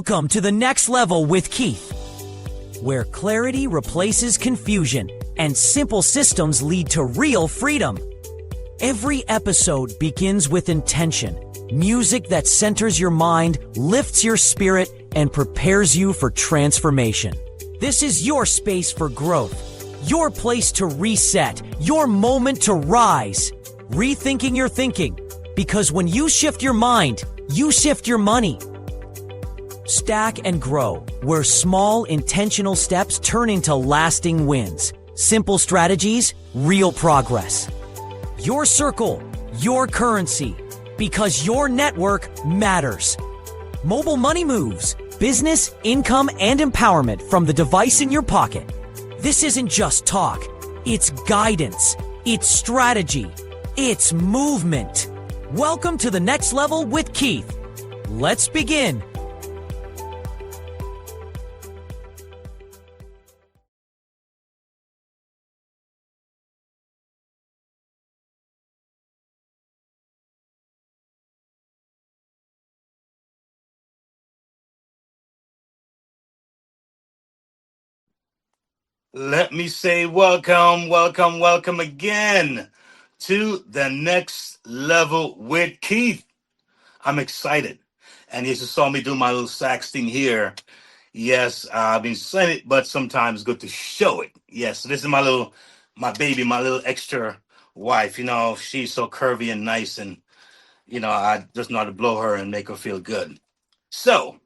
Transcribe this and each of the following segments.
Welcome to the next level with Keith, where clarity replaces confusion and simple systems lead to real freedom. Every episode begins with intention, music that centers your mind, lifts your spirit, and prepares you for transformation. This is your space for growth, your place to reset, your moment to rise. Rethinking your thinking, because when you shift your mind, you shift your money. Stack and grow, where small intentional steps turn into lasting wins. Simple strategies, real progress. Your circle, your currency, because your network matters. Mobile money moves, business, income, and empowerment from the device in your pocket. This isn't just talk, it's guidance, it's strategy, it's movement. Welcome to the next level with Keith. Let's begin. Let me say welcome, welcome, welcome again to the next level with Keith. I'm excited. And yes, you saw me do my little sax thing here. Yes, I've been saying it, but sometimes it's good to show it. Yes, so this is my baby, my little extra wife. She's so curvy and nice, and I just know how to blow her and make her feel good. So,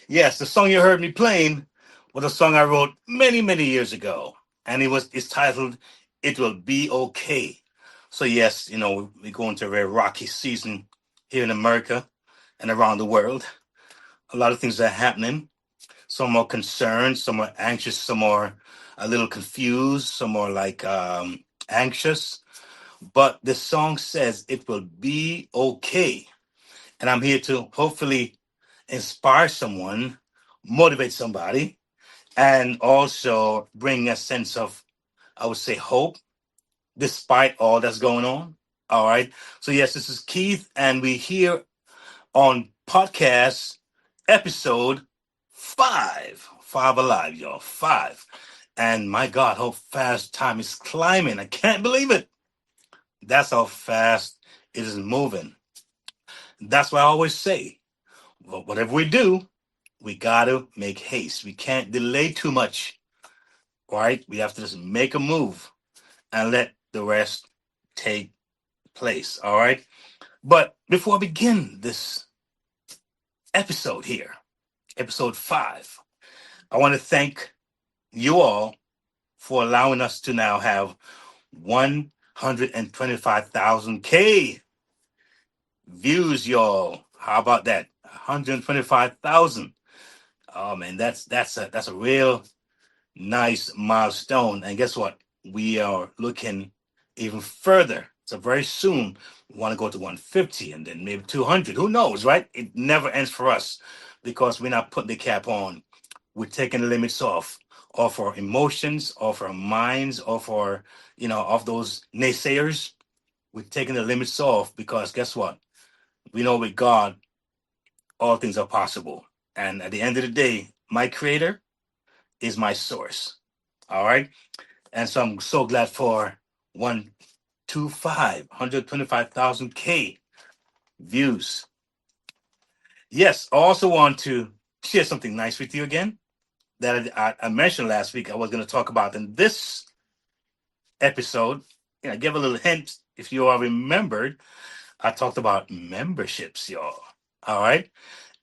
yes, the song you heard me playing was a song I wrote many, many years ago, and it's titled "It Will Be Okay." So yes, we're going to a very rocky season here in America and around the world. A lot of things are happening. Some are concerned, some are anxious, some are a little confused, some are like anxious. But the song says it will be okay, and I'm here to hopefully inspire someone, motivate somebody, and also bring a sense of, I would say, hope despite all that's going on. All right. So, yes, this is Keith, and we're here on podcast episode five. Five alive, y'all. Five. And my God, how fast time is climbing. I can't believe it. That's how fast it is moving. That's why I always say, whatever we do, we got to make haste. We can't delay too much. Right? We have to just make a move and let the rest take place. All right. But before I begin this episode here, episode five, I want to thank you all for allowing us to now have 125,000 K views, y'all. How about that? 125,000. Oh man, that's a real nice milestone. And guess what? We are looking even further. So very soon we want to go to 150 and then maybe 200. Who knows, right? It never ends for us because we're not putting the cap on. We're taking the limits off our emotions, off our minds, off those naysayers. We're taking the limits off because guess what? We know with God, all things are possible. And at the end of the day, my creator is my source. All right. And so I'm so glad for 125,000 K views. Yes, I also want to share something nice with you again that I mentioned last week I was going to talk about in this episode. Give a little hint if you all remembered. I talked about memberships, y'all. All right.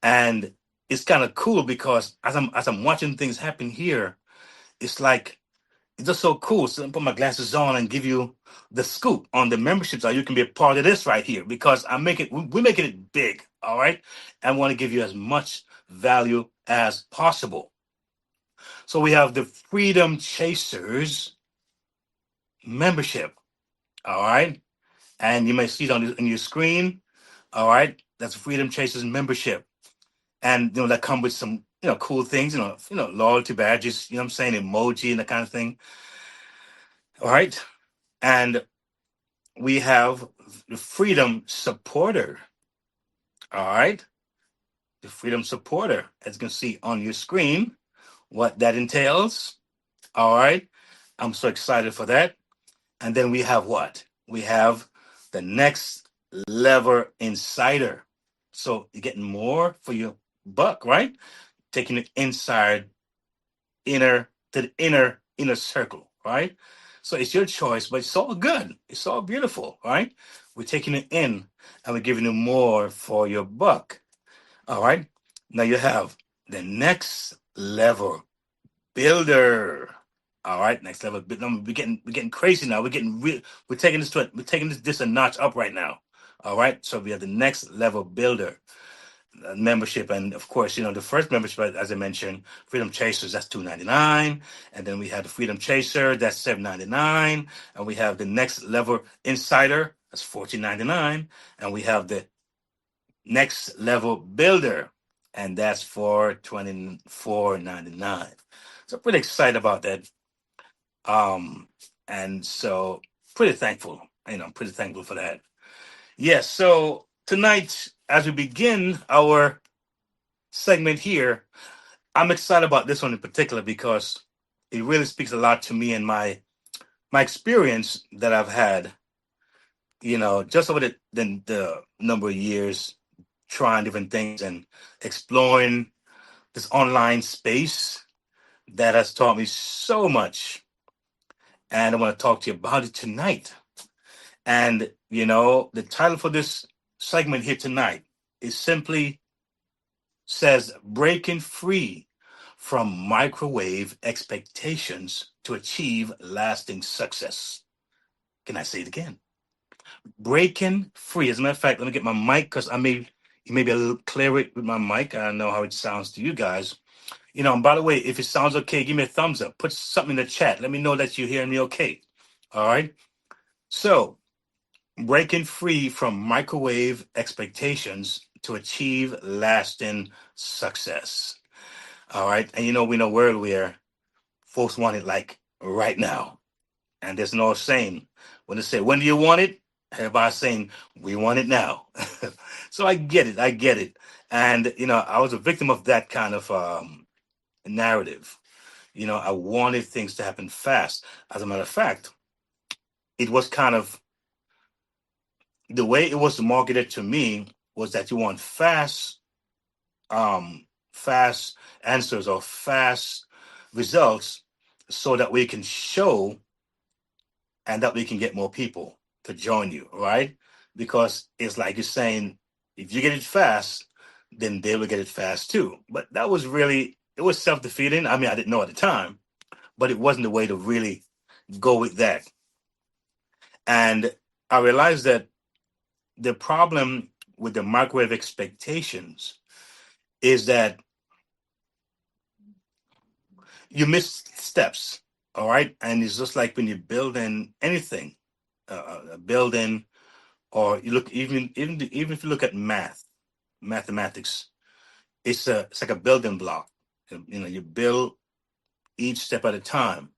And it's kind of cool because as I'm watching things happen here, it's like it's just so cool. So I put my glasses on and give you the scoop on the memberships so you can be a part of this right here because we're making it big, all right? And want to give you as much value as possible. So we have the Freedom Chasers membership, all right? And you may see it on your screen, all right? That's Freedom Chasers membership. And that come with some cool things, loyalty badges, what I'm saying, emoji and that kind of thing. All right. And we have the Freedom Supporter. All right. The Freedom Supporter, as you can see on your screen, what that entails. All right. I'm so excited for that. And then we have what? We have the Next Level Insider. So you're getting more for your buck, right? Taking it inside to the inner circle, right? So it's your choice, but it's all good. It's all beautiful, right? We're taking it in and we're giving you more for your buck. All right. Now you have the next level builder. All right, next level. We're getting crazy now. We're taking this a notch up right now. All right. So we have the next level builder membership, and of course, the first membership, as I mentioned, Freedom Chasers, that's $2.99, and then we have the Freedom Chaser, that's $7.99, and we have the Next Level Insider, that's $14.99, and we have the Next Level Builder, and that's for $24.99. So pretty excited about that, and so pretty thankful for that. Yes. So tonight, as we begin our segment here, I'm excited about this one in particular because it really speaks a lot to me and my experience that I've had, just over the number of years trying different things and exploring this online space that has taught me so much. And I want to talk to you about it tonight. And, the title for this segment here tonight is simply says breaking free from microwave expectations to achieve lasting success. Can I say it again? Breaking free. As a matter of fact, let me get my mic because you may be a little clearer with my mic. I don't know how it sounds to you guys. And by the way, if it sounds okay, give me a thumbs up. Put something in the chat. Let me know that you're hearing me okay. All right. So, breaking free from microwave expectations to achieve lasting success. All right. And we know where where folks want it like right now. And there's no saying when they say, when do you want it? Everybody's saying, we want it now. So I get it. I get it. And, I was a victim of that kind of narrative. I wanted things to happen fast. As a matter of fact, it was kind of the way it was marketed to me was that you want fast answers or fast results so that we can show and that we can get more people to join you, right? Because it's like you're saying, if you get it fast, then they will get it fast too. But that was really, it was self-defeating. I mean, I didn't know at the time, but it wasn't the way to really go with that. And I realized that the problem with the microwave expectations is that you miss steps, all right? And it's just like when you're building anything, a building, or you look even if you look at mathematics, it's like a building block. You build each step at a time.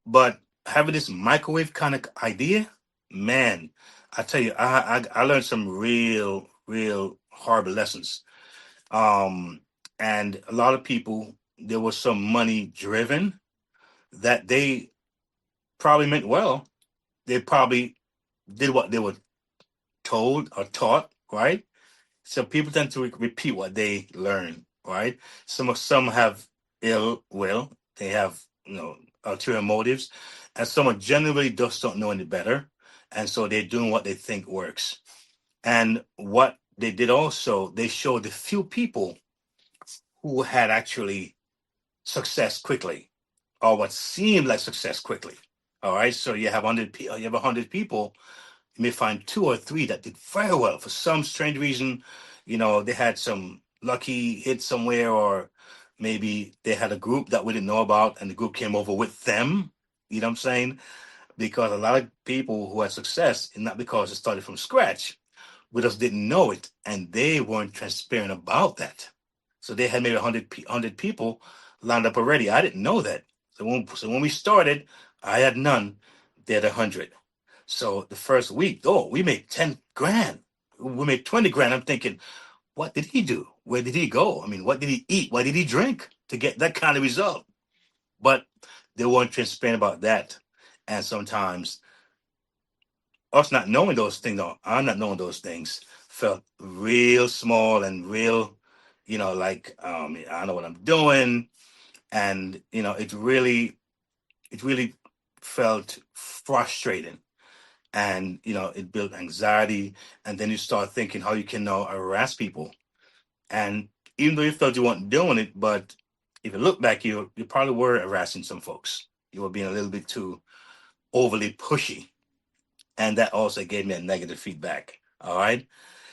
But having this microwave kind of idea, man, I tell you, I learned some real horrible lessons. And a lot of people, there was some money driven that they probably meant well. They probably did what they were told or taught, right? So people tend to repeat what they learn, right? Some have ill will. They have ulterior motives, and some generally just don't know any better, and so they're doing what they think works. And what they did also, they showed the few people who had actually success quickly, or what seemed like success quickly. All right, so you have 100 people. You may find two or three that did very well for some strange reason. They had some lucky hit somewhere, or maybe they had a group that we didn't know about, and the group came over with them. You know what I'm saying? Because a lot of people who had success, and not because it started from scratch, we just didn't know it, and they weren't transparent about that. So they had maybe 100 people lined up already. I didn't know that. So when we started, I had none. They had 100. So the first week, we made 10 grand. We made 20 grand. I'm thinking, what did he do? Where did he go? I mean, what did he eat? What did he drink to get that kind of result? But they weren't transparent about that. And sometimes us not knowing those things, or I'm not knowing those things, felt real small and real, like I know what I'm doing. And it really felt frustrating. And it built anxiety, and then you start thinking how you can now harass people. And even though you felt you weren't doing it, but if you look back, you probably were harassing some folks. You were being a little bit too overly pushy, and that also gave me a negative feedback. All right,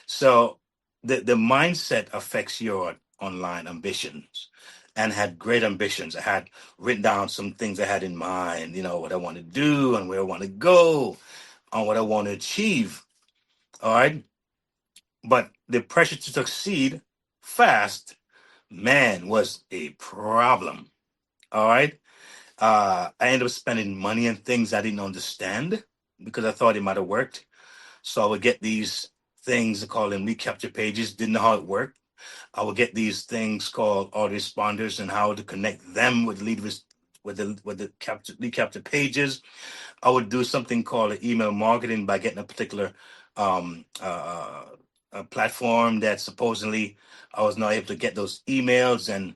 so the mindset affects your online ambitions. And had great ambitions. I had written down some things I had in mind, what I want to do and where I want to go, on what I want to achieve. All right. But the pressure to succeed fast, man, was a problem. All right. I ended up spending money on things I didn't understand because I thought it might have worked. So I would get these things, call them lead capture pages, didn't know how it worked. I would get these things called autoresponders and how to connect them with the capture lead capture pages. I would do something called email marketing by getting a particular um, uh, a platform that supposedly I was not able to get those emails and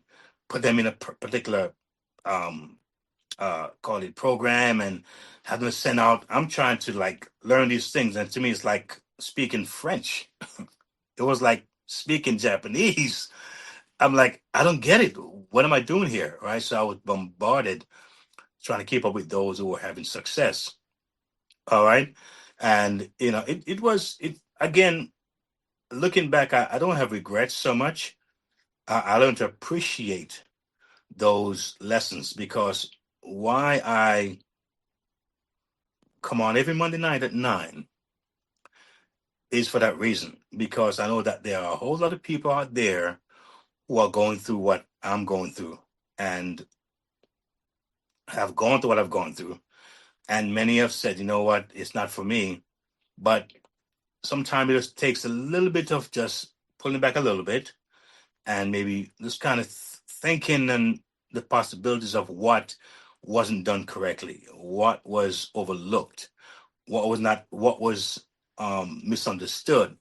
put them in a particular um, call it program and have them send out. I'm trying to like learn these things, and to me, it's like speaking French. It was like speaking Japanese. I'm like, I don't get it. What am I doing here? Right. So I was bombarded trying to keep up with those who were having success. All right. And, it was, it again, looking back, I don't have regrets so much. I learned to appreciate those lessons because why I come on every Monday night at 9 is for that reason. Because I know that there are a whole lot of people out there who are going through what I'm going through and have gone through what I've gone through. And many have said, you know what, it's not for me. But sometimes it just takes a little bit of just pulling back a little bit and maybe just kind of thinking and the possibilities of what wasn't done correctly, what was overlooked, what was misunderstood.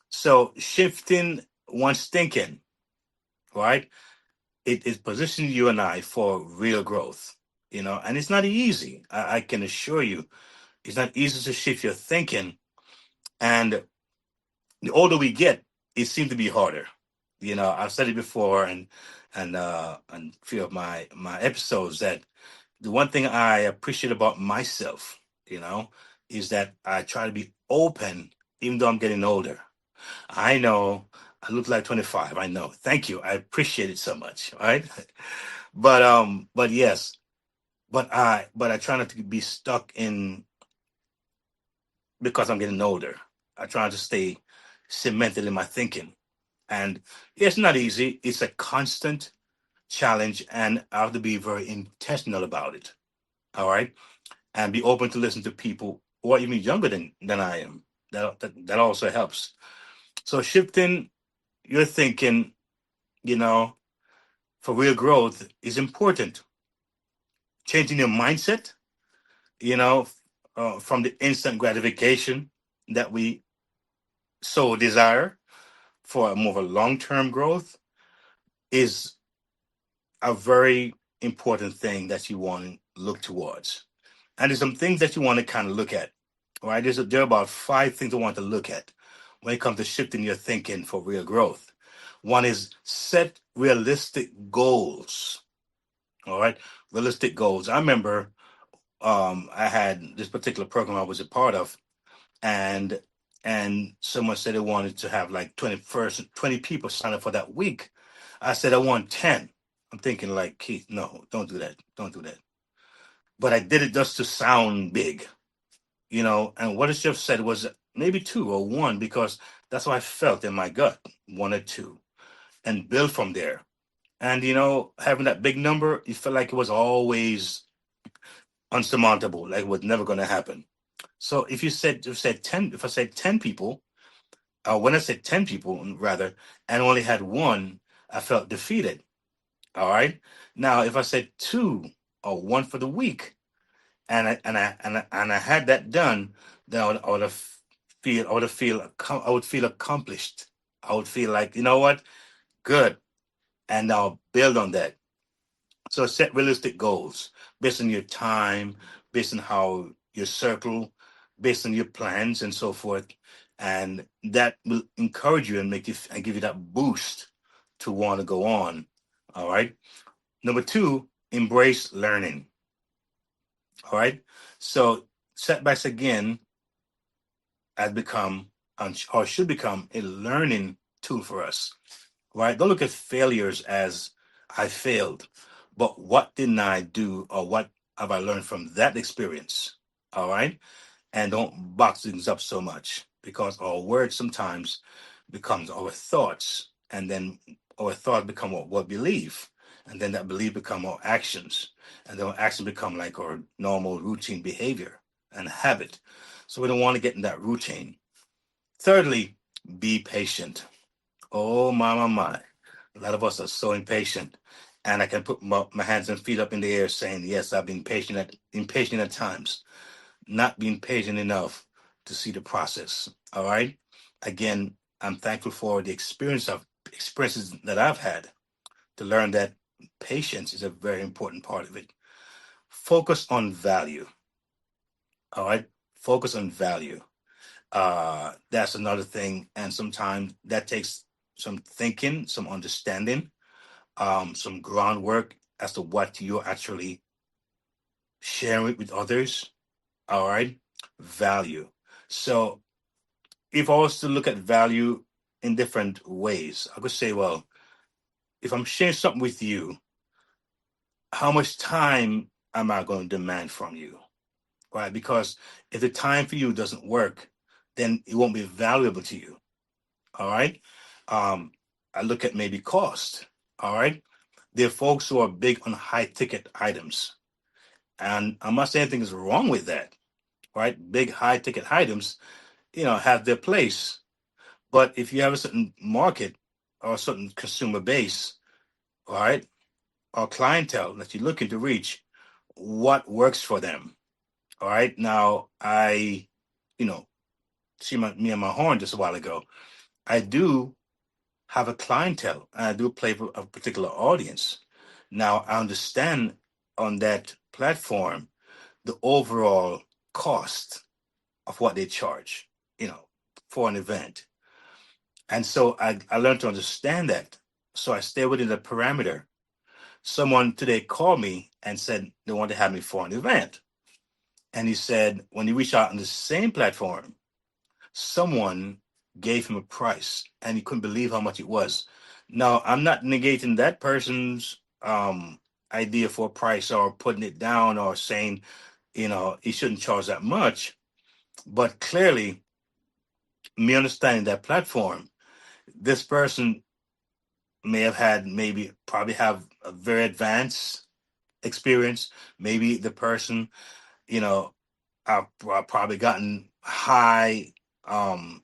So shifting one's thinking, right? It is positioning you and I for real growth, and it's not easy. I can assure you, it's not easy to shift your thinking. And the older we get, it seems to be harder. I've said it before, and few of my episodes that the one thing I appreciate about myself, you know, is that I try to be open, even though I'm getting older. I know I look like 25. I know. Thank you. I appreciate it so much. Right. But yes, but I try not to be stuck in because I'm getting older. I try to stay cemented in my thinking. And it's not easy. It's a constant challenge, and I have to be very intentional about it. All right. And be open to listen to people who are even younger than I am. That also helps. So shifting your thinking, you know, for real growth is important. Changing your mindset, you know, from the instant gratification that we so desire for a more of a long-term growth is a very important thing that you want to look towards. And there's some things that you want to kind of look at. All right. There are about 5 things I want to look at when it comes to shifting your thinking for real growth. One is set realistic goals. All right. Realistic goals. I remember I had this particular program I was a part of, and someone said they wanted to have like 20 people sign up for that week. I said I want 10. I'm thinking like, Keith, no, don't do that. Don't do that. But I did it just to sound big, and what the chef said was maybe 2 or 1 because that's what I felt in my gut, 1 or 2, and build from there. And having that big number, it felt like it was always unsurmountable, like it was never going to happen. So if you said 10, if I said 10 people, when I said 10 people rather, and only had 1, I felt defeated. All right. Now, if I said 2 or 1 for the week, and I had that done, then I would feel accomplished. I would feel like, you know what, good, and I'll build on that. So set realistic goals based on your time, based on how your circle, based on your plans and so forth. And that will encourage you and make you and give you that boost to want to go on. All right. Number 2, embrace learning. All right. So setbacks again has become or should become a learning tool for us. Right. Don't look at failures as I failed, but what didn't I do or what have I learned from that experience? All right. And don't box things up so much because our words sometimes becomes our thoughts, and then our thoughts become what we believe, and then that belief become our actions, and then our actions become like our normal routine behavior and habit. So we don't want to get in that routine. Thirdly, be patient. Oh my. A lot of us are so impatient. And I can put my hands and feet up in the air saying, yes, I've been impatient at times, not being patient enough to see the process. All right. Again, I'm thankful for the experiences that I've had to learn that patience is a very important part of it. Focus on value. All right. Focus on value. That's another thing. And sometimes that takes some thinking, some understanding, some groundwork as to what you're actually sharing it with others. All right. Value. So if I was to look at value in different ways, I could say, well, if I'm sharing something with you, how much time am I going to demand from you? Right? Because if the time for you doesn't work, then it won't be valuable to you. All right. Um, I look at maybe cost. All right. There are folks who are big on high ticket items. And I'm not saying anything is wrong with that. Right. Big high ticket items, have their place. But if you have a certain market or a certain consumer base, all right, or clientele that you're looking to reach, what works for them? All right. Now, you know, see me and my horn just a while ago. I do have a clientele and I do play for a particular audience. Now, I understand on that platform the overall cost of what they charge, for an event. And so I learned to understand that. So I stay within the parameter. Someone today called me and said they wanted to have me for an event. And he said, when he reached out on the same platform, someone gave him a price and he couldn't believe how much it was. Now, I'm not negating that person's idea for a price or putting it down or saying, he shouldn't charge that much. But clearly, me understanding that platform, this person may have had maybe probably have a very advanced experience. Maybe the person, you know, I've probably gotten high um,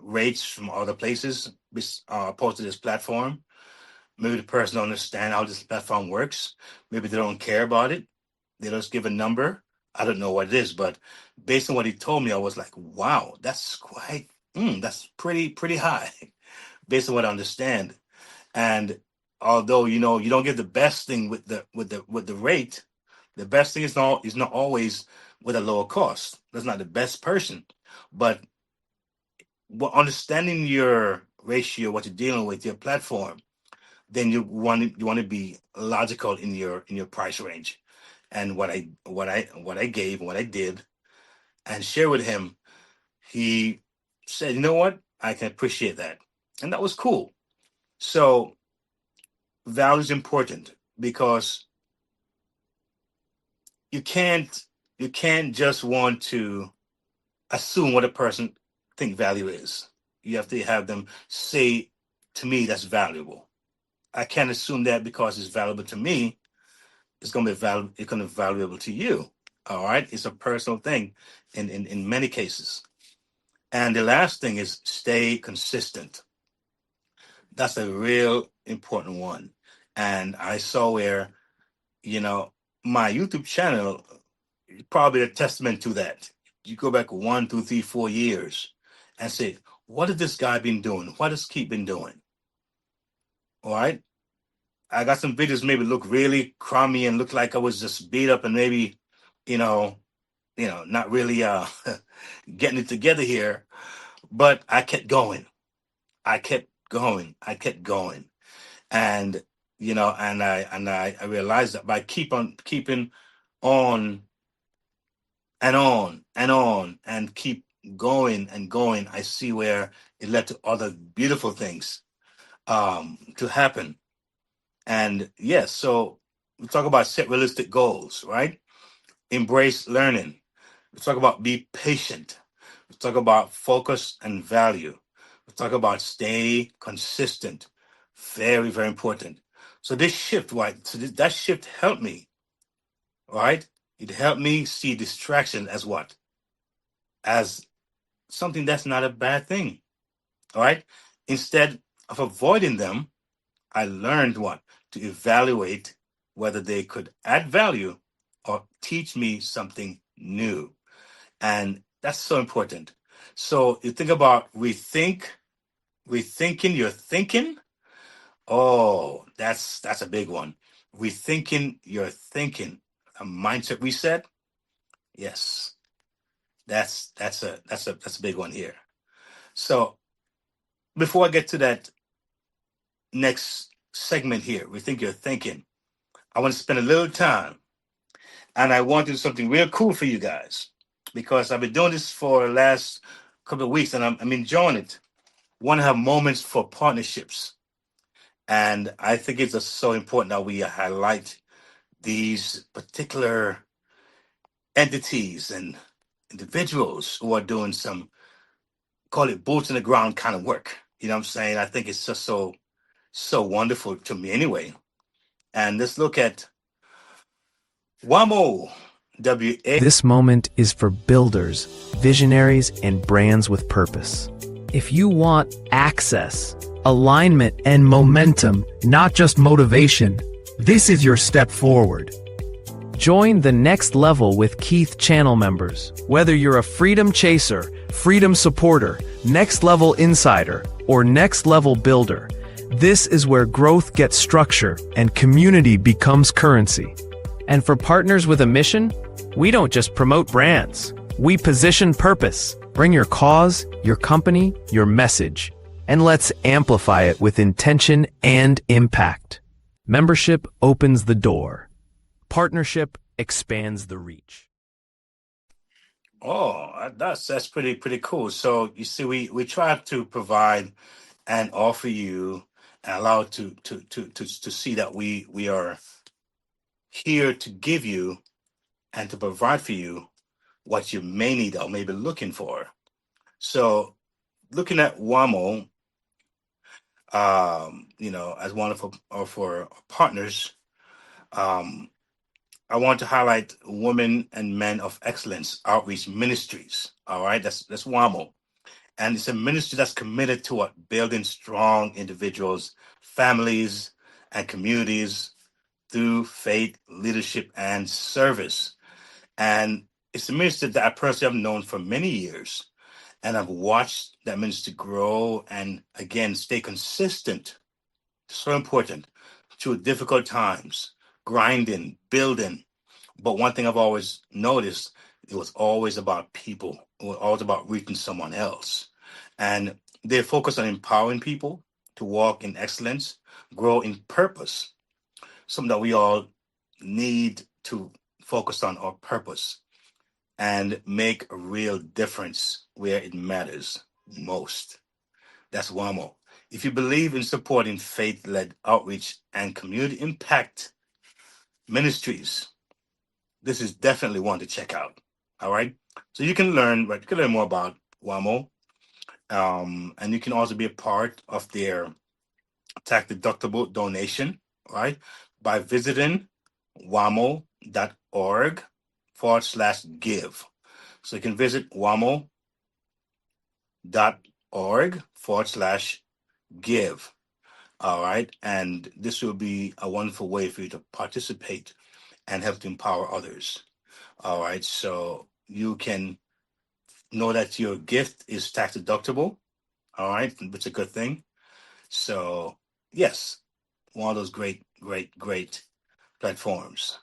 rates from other places opposed to this platform. Maybe the person don't understand how this platform works. Maybe they don't care about it. They just give a number. I don't know what it is, but based on what he told me, I was like, wow, that's pretty high based on what I understand. And although you don't get the best thing with the rate, the best thing is not always with a lower cost. That's not the best person, but understanding your ratio, what you're dealing with, your platform, then you want to be logical in your price range. And what I gave, what I did, and share with him, he said, you know what, I can appreciate that, and that was cool. So value is important because you can't you can't just want to assume what a person think value is. You have to have them say to me that's valuable. I can't assume that because it's valuable to me, it's gonna be valuable to you. All right. It's a personal thing in many cases. And the last thing is stay consistent. That's a real important one. And I saw where, you know, my YouTube channel is probably a testament to that. You go back 1, 2, 3, 4 years and say, what has this guy been doing? What has Keith been doing? All right. I got some videos maybe look really crummy and look like I was just beat up and maybe, you know, not really getting it together here. But I kept going. I kept going. I kept going. And I realized that by keep on keeping on and on and on and keep going and going, I see where it led to other beautiful things to happen. And yes, so we talk about set realistic goals, right? Embrace learning. We talk about be patient. We talk about focus and value. We talk about stay consistent. Very, very important. So this shift, right? So that shift helped me, right? It helped me see distraction as what? As something that's not a bad thing. All right. Instead, of avoiding them, I learned what? To evaluate whether they could add value or teach me something new. And that's so important. So you think about rethinking your thinking. Oh, that's a big one. Rethinking your thinking. A mindset reset. Yes. That's a big one here. So before I get to that next segment here, rethink your thinking, I want to spend a little time, and I want to do something real cool for you guys because I've been doing this for the last couple of weeks and I'm enjoying it. Want to have moments for partnerships. And I think it's just so important that we highlight these particular entities and individuals who are doing some, call it boots in the ground kind of work. You know what I'm saying? I think it's just so wonderful to me anyway. And let's look at WAMO. WA. This moment is for builders, visionaries, and brands with purpose. If you want access, alignment, and momentum, not just motivation, this is your step forward. Join the next level with Keith channel members. Whether you're a freedom chaser, freedom supporter, next level insider, or next level builder, this is where growth gets structure and community becomes currency. And for partners with a mission, we don't just promote brands. We position purpose. Bring your cause, your company, your message, and let's amplify it with intention and impact. Membership opens the door. Partnership expands the reach. Oh, that's pretty cool. So you see, we try to provide and offer you and allow to see that we are here to give you and to provide for you what you may need or may be looking for. So looking at WAMO, as one of our partners, I want to highlight Women and Men of Excellence Outreach Ministries. All right, that's WAMO. And it's a ministry that's committed to what? Building strong individuals, families, and communities through faith, leadership, and service. And it's a ministry that I personally have known for many years. And I've watched that ministry grow and, again, stay consistent. So important through difficult times, grinding, building. But one thing I've always noticed, it was always about people. It was always about reaching someone else. And they focus on empowering people to walk in excellence, grow in purpose, something that we all need to focus on, our purpose, and make a real difference where it matters most. That's WAMO. If you believe in supporting faith-led outreach and community impact ministries, this is definitely one to check out. All right. So you can learn more about WAMO. And you can also be a part of their tax-deductible donation, right? By visiting wamo.org/give. So you can visit wamo.org/give. All right. And this will be a wonderful way for you to participate and help to empower others. All right. So you can know that your gift is tax deductible. All right. It's a good thing. So, yes, one of those great platforms.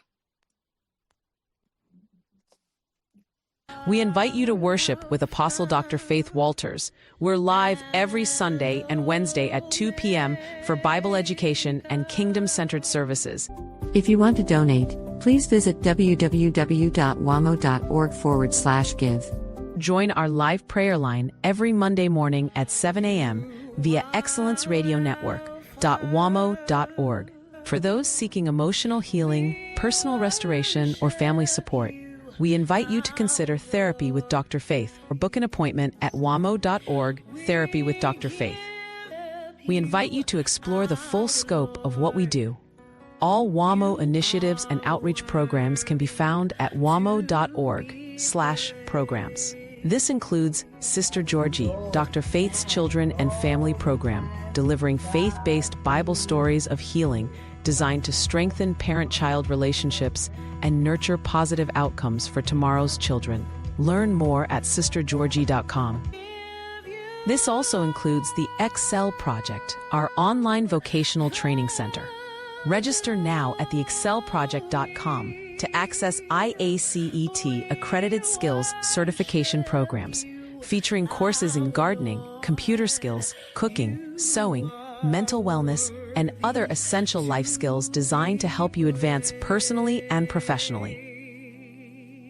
We invite you to worship with Apostle Dr. Faith Walters. We're live every Sunday and Wednesday at 2 p.m. for Bible education and kingdom-centered services. If you want to donate, please visit www.wamo.org/give. Join our live prayer line every Monday morning at 7 a.m. via Excellence Radio Network.wamo.org. For those seeking emotional healing, personal restoration, or family support, we invite you to consider Therapy with Dr. Faith or book an appointment at wamo.org, Therapy with Dr. Faith. We invite you to explore the full scope of what we do. All WAMO initiatives and outreach programs can be found at wamo.org/programs. This includes Sister Georgie, Dr. Faith's Children and Family Program, delivering faith-based Bible stories of healing designed to strengthen parent-child relationships and nurture positive outcomes for tomorrow's children. Learn more at sistergeorgie.com. This also includes the Excel Project, our online vocational training center. Register now at theexcelproject.com to access IACET accredited skills certification programs, featuring courses in gardening, computer skills, cooking, sewing, mental wellness, and other essential life skills designed to help you advance personally and professionally.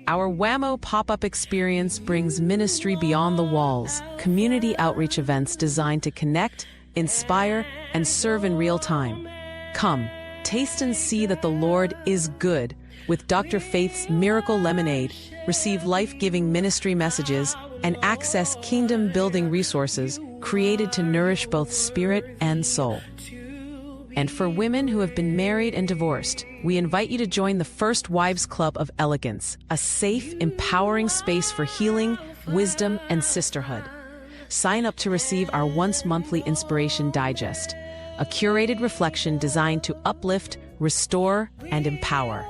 Our WAMO pop-up experience brings ministry beyond the walls, community outreach events designed to connect, inspire, and serve in real time. Come, taste and see that the Lord is good with Dr. Faith's Miracle Lemonade. Receive life-giving ministry messages and access kingdom-building resources created to nourish both spirit and soul. And for women who have been married and divorced, we invite you to join the First Wives Club of Elegance, a safe, empowering space for healing, wisdom, and sisterhood. Sign up to receive our once-monthly Inspiration Digest, a curated reflection designed to uplift, restore, and empower.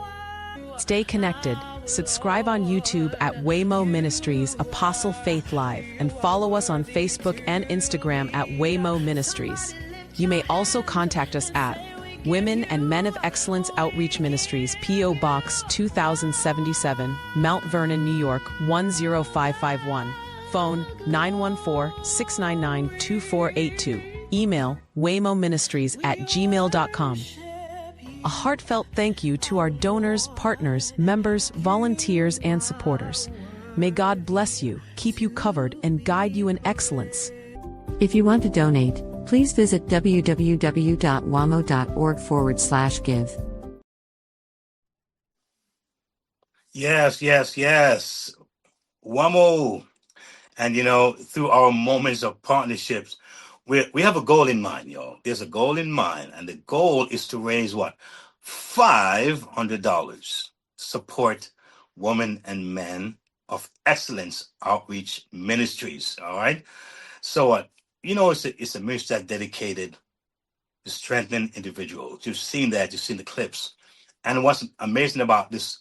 Stay connected. Subscribe on YouTube at Waymo Ministries Apostle Faith Live and follow us on Facebook and Instagram at Waymo Ministries. You may also contact us at Women and Men of Excellence Outreach Ministries, P.O. Box 2077, Mount Vernon, New York 10551. Phone 914-699-2482. Email waymoministries@gmail.com. A heartfelt thank you to our donors, partners, members, volunteers, and supporters. May God bless you, keep you covered, and guide you in excellence. If you want to donate, please visit www.wamo.org/give. Yes. WAMO. And through our moments of partnerships, we have a goal in mind, y'all. There's a goal in mind, and the goal is to raise what? $500. Support women and men of excellence outreach ministries. All right. So what? It's a ministry that's dedicated to strengthening individuals. You've seen that. You've seen the clips. And what's amazing about this,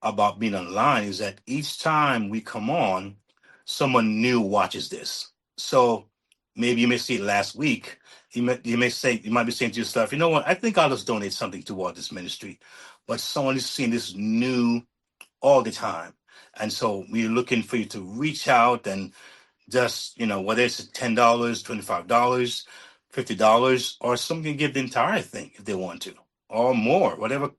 about being online, is that each time we come on, someone new watches this. So maybe you may see it last week. You might be saying to yourself, you know what? I think I'll just donate something toward this ministry. But someone is seeing this new all the time. And so we're looking for you to reach out and just, whether it's $10, $25, $50, or some can give the entire thing if they want to, or more, whatever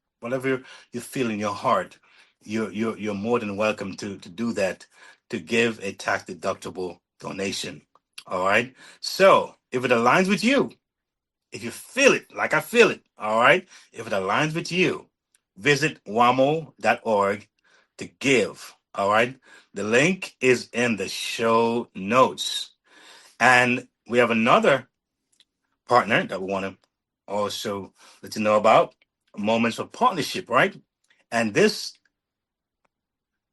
you feel in your heart, you're more than welcome to do that, to give a tax deductible donation. All right. So if it aligns with you, if you feel it like I feel it, all right, if it aligns with you, visit wamo.org to give. All right. The link is in the show notes. And we have another partner that we want to also let you know about, Moments of Partnership, right? And this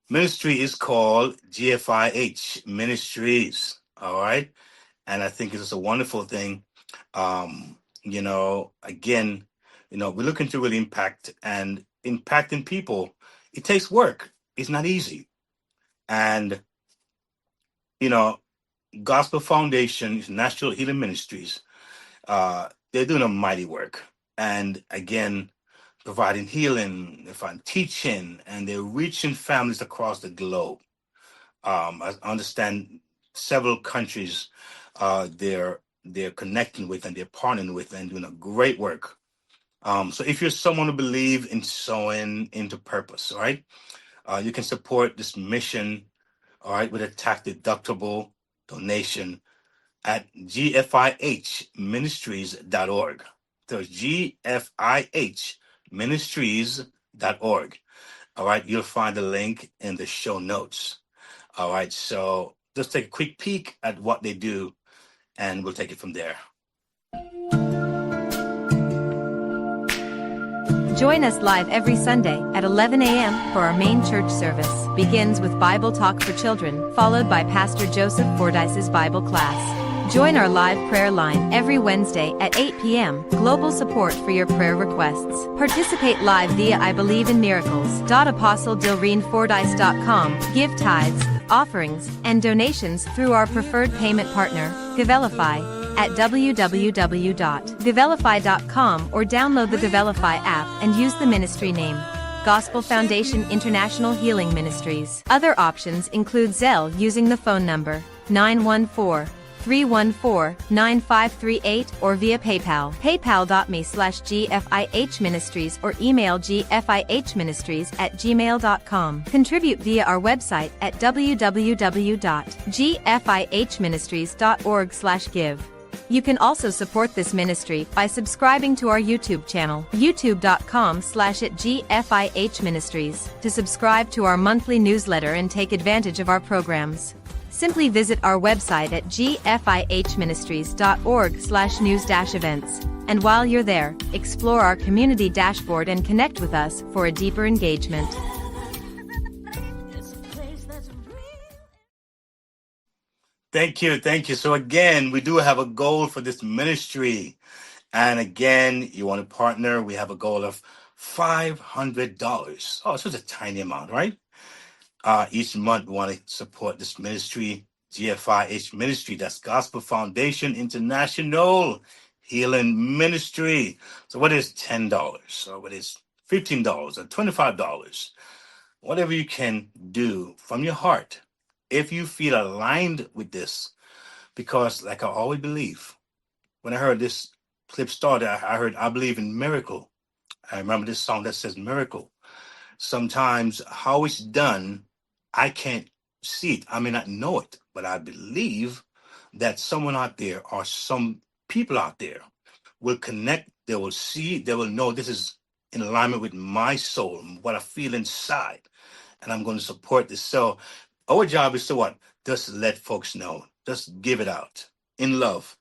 ministry is called GFIH Ministries. All right. And I think it's a wonderful thing. Again, we're looking to really impact, and impacting people. It takes work. It's not easy. And, Gospel Foundation, National Healing Ministries, they're doing a mighty work. And again, providing healing, they find teaching, and they're reaching families across the globe. I understand several countries they're connecting with, and they're partnering with, and doing a great work. So if you're someone who believes in sowing into purpose, all right, you can support this mission, all right, with a tax deductible donation at gfihministries.org. So it's gfihministries.org. All right, you'll find the link in the show notes. All right, so just take a quick peek at what they do, and we'll take it from there. Join us live every Sunday at 11 a.m. for our main church service. Begins with Bible Talk for Children, followed by Pastor Joseph Fordyce's Bible class. Join our live prayer line every Wednesday at 8 p.m. Global support for your prayer requests. Participate live via iBelieveInMiracles.apostledilreenfordyce.com. Give tithes, offerings, and donations through our preferred payment partner, Givelify, at www.givelify.com or download the Givelify app and use the ministry name Gospel Foundation International Healing Ministries. Other options include Zelle using the phone number 914-314-9538 or via PayPal, paypal.me/GFIHministries or email gfihministries@gmail.com. Contribute via our website at www.gfihministries.org/give. You can also support this ministry by subscribing to our YouTube channel, youtube.com/@GFIHministries, to subscribe to our monthly newsletter and take advantage of our programs. Simply visit our website at gfihministries.org/news-events. And while you're there, explore our community dashboard and connect with us for a deeper engagement. Thank you. Thank you. So again, we do have a goal for this ministry. And again, you want to partner, we have a goal of $500. Oh, it's just a tiny amount, right? Each month we want to support this ministry, GFIH Ministry. That's Gospel Foundation International Healing Ministry. So what is $10? Or what is $15 or $25? Whatever you can do from your heart, if you feel aligned with this, because like I always believe, when I heard this clip started, I heard, I believe in miracle. I remember this song that says miracle. Sometimes how it's done, I can't see it. I may not know it, but I believe that someone out there or some people out there will connect. They will see, they will know this is in alignment with my soul, what I feel inside. And I'm going to support this. So our job is to what? Just let folks know. Just give it out in love,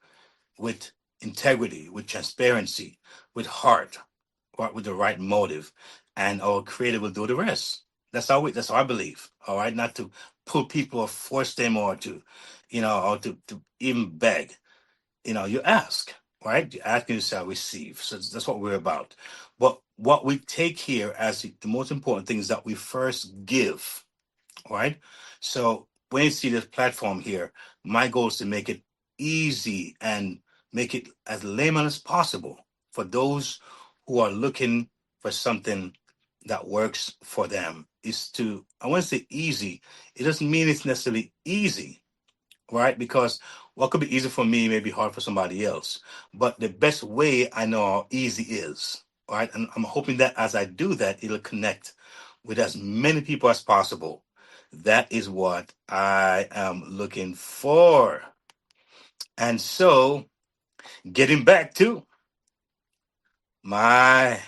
with integrity, with transparency, with heart, or with the right motive. And our creator will do the rest. That's how I believe. All right. Not to pull people or force them or to, or to even beg. You ask, right? You ask and you shall receive. So that's what we're about. But what we take here as the most important thing is that we first give. All right. So when you see this platform here, my goal is to make it easy and make it as layman as possible for those who are looking for something that works for them. I want to say easy. It doesn't mean it's necessarily easy, right? Because what could be easy for me may be hard for somebody else. But the best way I know how easy is, right? And I'm hoping that as I do that, it'll connect with as many people as possible. That is what I am looking for. And so, getting back to my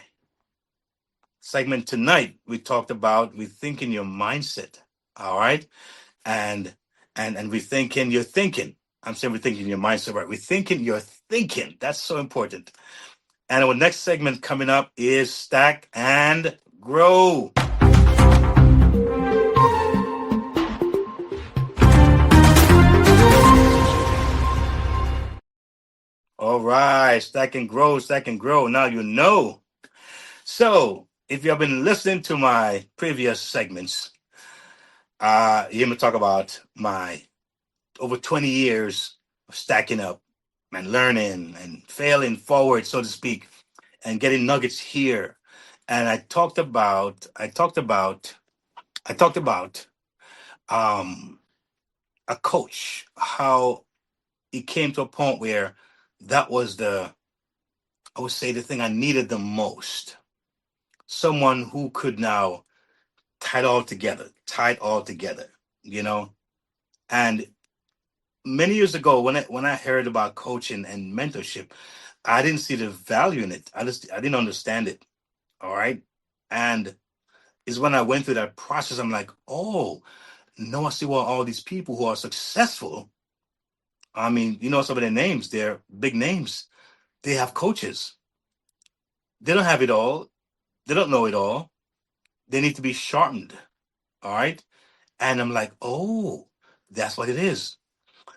segment tonight, we talked about rethinking your mindset. All right. And rethinking your thinking. I'm saying rethinking your mindset, right? Rethinking your thinking. That's so important. And our next segment coming up is Stack and Grow. All right, stack and grow, stack and grow. Now you know. So, if you have been listening to my previous segments, you hear me talk about my over 20 years of stacking up and learning and failing forward, so to speak, and getting nuggets here. And I talked about a coach, how it came to a point where that was I would say, the thing I needed the most. Someone who could now tie it all together, And many years ago, when I heard about coaching and mentorship, I didn't see the value in it. I didn't understand it. All right. And it's when I went through that process, I'm like, oh, no, I see why all these people who are successful, I mean, some of their names, they're big names. They have coaches. They don't have it all. They don't know it all. They need to be sharpened. All right. And I'm like, oh, that's what it is.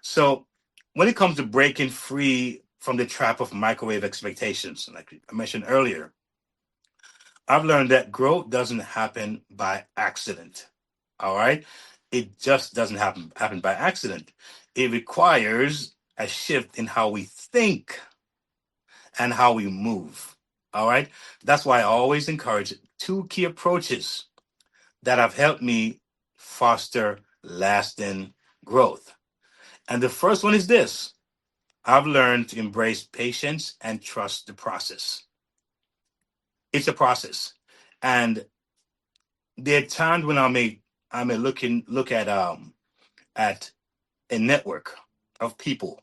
So when it comes to breaking free from the trap of microwave expectations, like I mentioned earlier, I've learned that growth doesn't happen by accident. All right. It just doesn't happen by accident. It requires a shift in how we think and how we move. All right. That's why I always encourage two key approaches that have helped me foster lasting growth. And the first one is this: I've learned to embrace patience and trust the process. It's a process. And there are times when I may look at a network of people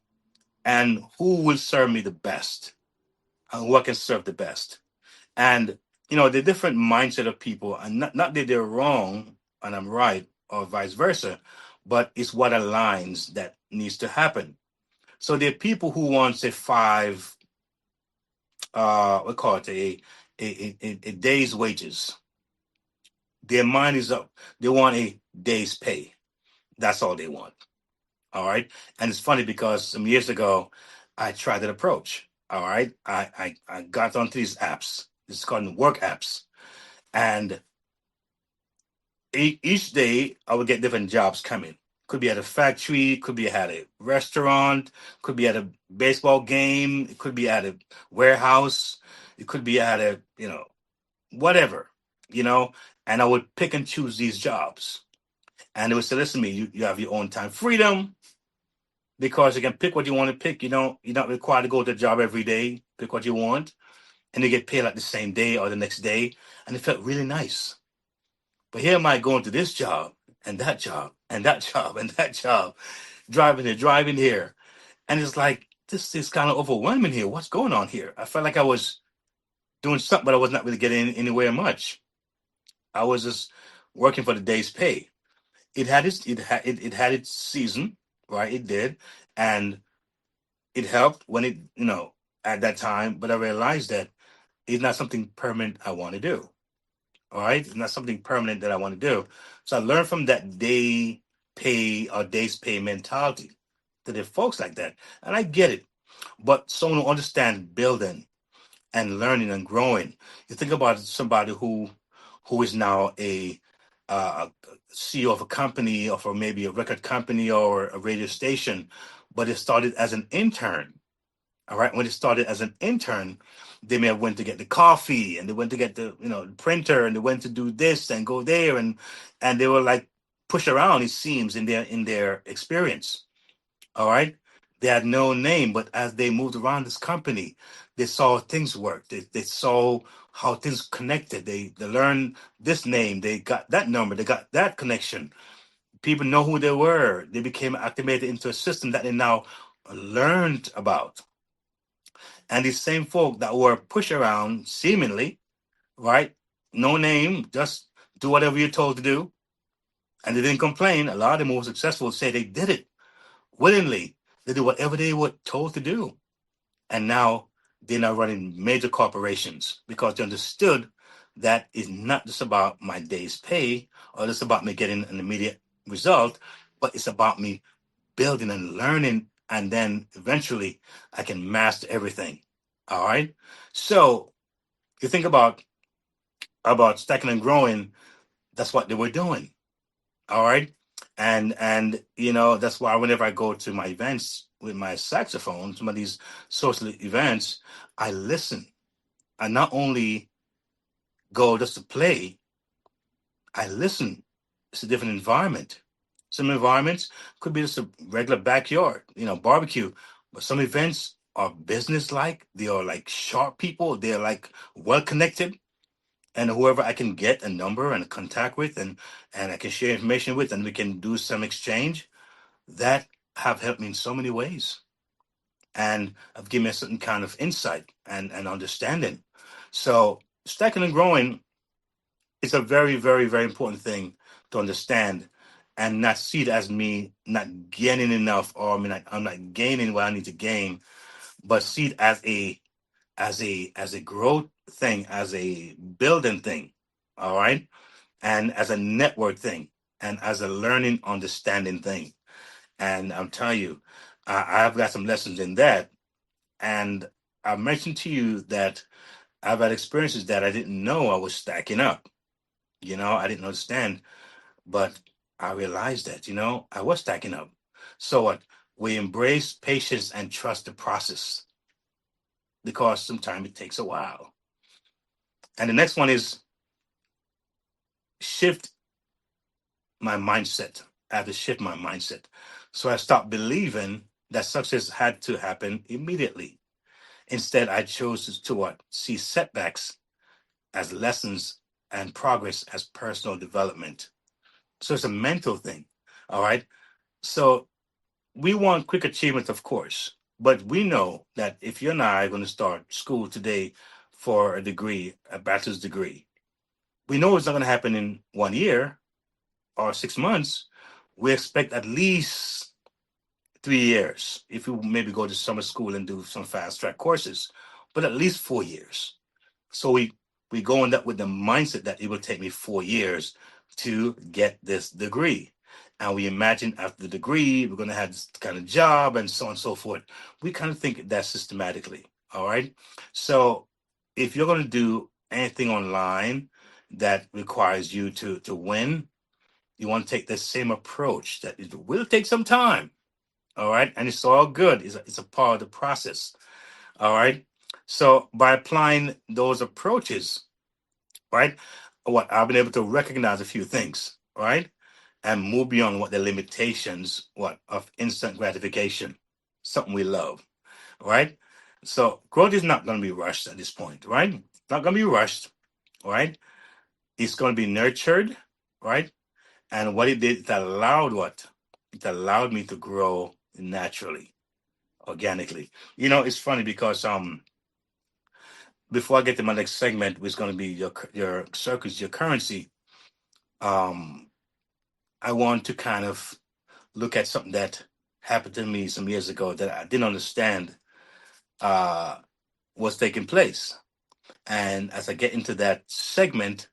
and who will serve me the best and who I can serve the best. And the different mindset of people, and not that they're wrong and I'm right or vice versa, but it's what aligns that needs to happen. So there are people who want, say, five, we call it a day's wages. Their mind is up. They want a day's pay. That's all they want. All right. And it's funny because some years ago, I tried that approach. All right. I got onto these apps. It's called work apps. And each day I would get different jobs coming. Could be at a factory, could be at a restaurant, could be at a baseball game, it could be at a warehouse, it could be at a, whatever, you know, and I would pick and choose these jobs. And they would say, listen to me, you have your own time freedom because you can pick what you want to pick. You're not required to go to the job every day, pick what you want, and you get paid like the same day or the next day. And it felt really nice. But here am I going to this job and that job and that job and that job, driving here. And it's like, this is kind of overwhelming here. What's going on here? I felt like I was doing something, but I was not really getting anywhere much. I was just working for the day's pay. It had its season, right? It did. And it helped when at that time, but I realized that it's not something permanent I want to do. All right. It's not something permanent that I want to do. So I learned from that day pay or days pay mentality that there are folks like that. And I get it. But someone who understands building and learning and growing. You think about somebody who is now a CEO of a company or for maybe a record company or a radio station, but it started as an intern. All right. When it started as an intern, they may have went to get the coffee and they went to get the printer and they went to do this and go there and they were like pushed around, it seems, in their experience. All right. They had no name, but as they moved around this company, they saw things work. They saw how things connected. They learned this name. They got that number. They got that connection. People know who they were. They became activated into a system that they now learned about. And these same folk that were pushed around, seemingly, right? No name, just do whatever you're told to do. And they didn't complain. A lot of them who were successful say they did it willingly. They did whatever they were told to do. And now they're now running major corporations because they understood that it's not just about my day's pay or just about me getting an immediate result, but it's about me building and learning. And then eventually I can master everything. All right. So you think about stacking and growing, that's what they were doing. All right. And that's why whenever I go to my events with my saxophone, some of these social events, I listen. I not only go just to play, I listen. It's a different environment. Some environments could be just a regular backyard, barbecue. But some events are business like. They are like sharp people. They're like well connected. And whoever I can get a number and a contact with and I can share information with and we can do some exchange, that have helped me in so many ways. And have given me a certain kind of insight and understanding. So stacking and growing is a very, very, very important thing to understand and not see it as me not gaining enough or I'm not gaining what I need to gain, but see it as as a growth thing, as a building thing, all right, and as a network thing, and as a learning, understanding thing. And I'm telling you, I've got some lessons in that. And I mentioned to you that I've had experiences that I didn't know I was stacking up. I didn't understand, but I realized that, I was stacking up. So what? We embrace patience and trust the process because sometimes it takes a while. And the next one is shift my mindset. I have to shift my mindset. So I stopped believing that success had to happen immediately. Instead, I chose to what? See setbacks as lessons and progress as personal development. So it's a mental thing. All right. So we want quick achievement, of course, but we know that if you and I are going to start school today for a degree, a bachelor's degree, we know it's not going to happen in 1 year or 6 months. We expect at least 3 years if you maybe go to summer school and do some fast track courses, but at least 4 years. So we go in that with the mindset that it will take me 4 years to get this degree. And we imagine after the degree, we're going to have this kind of job and so on and so forth. We kind of think that systematically. All right. So if you're going to do anything online that requires you to win, you want to take the same approach that it will take some time. All right. And it's all good. It's a part of the process. All right. So by applying those approaches, right, what I've been able to recognize a few things, right, and move beyond what the limitations, what of instant gratification, something we love, right. So growth is not going to be rushed at this point, right? Not going to be rushed, right? It's going to be nurtured, right? And what it did, it allowed what? It allowed me to grow naturally, organically. It's funny because before I get to my next segment, which is going to be your circles, your currency, um, I want to kind of look at something that happened to me some years ago that I didn't understand uh, was taking place. And as I get into that segment,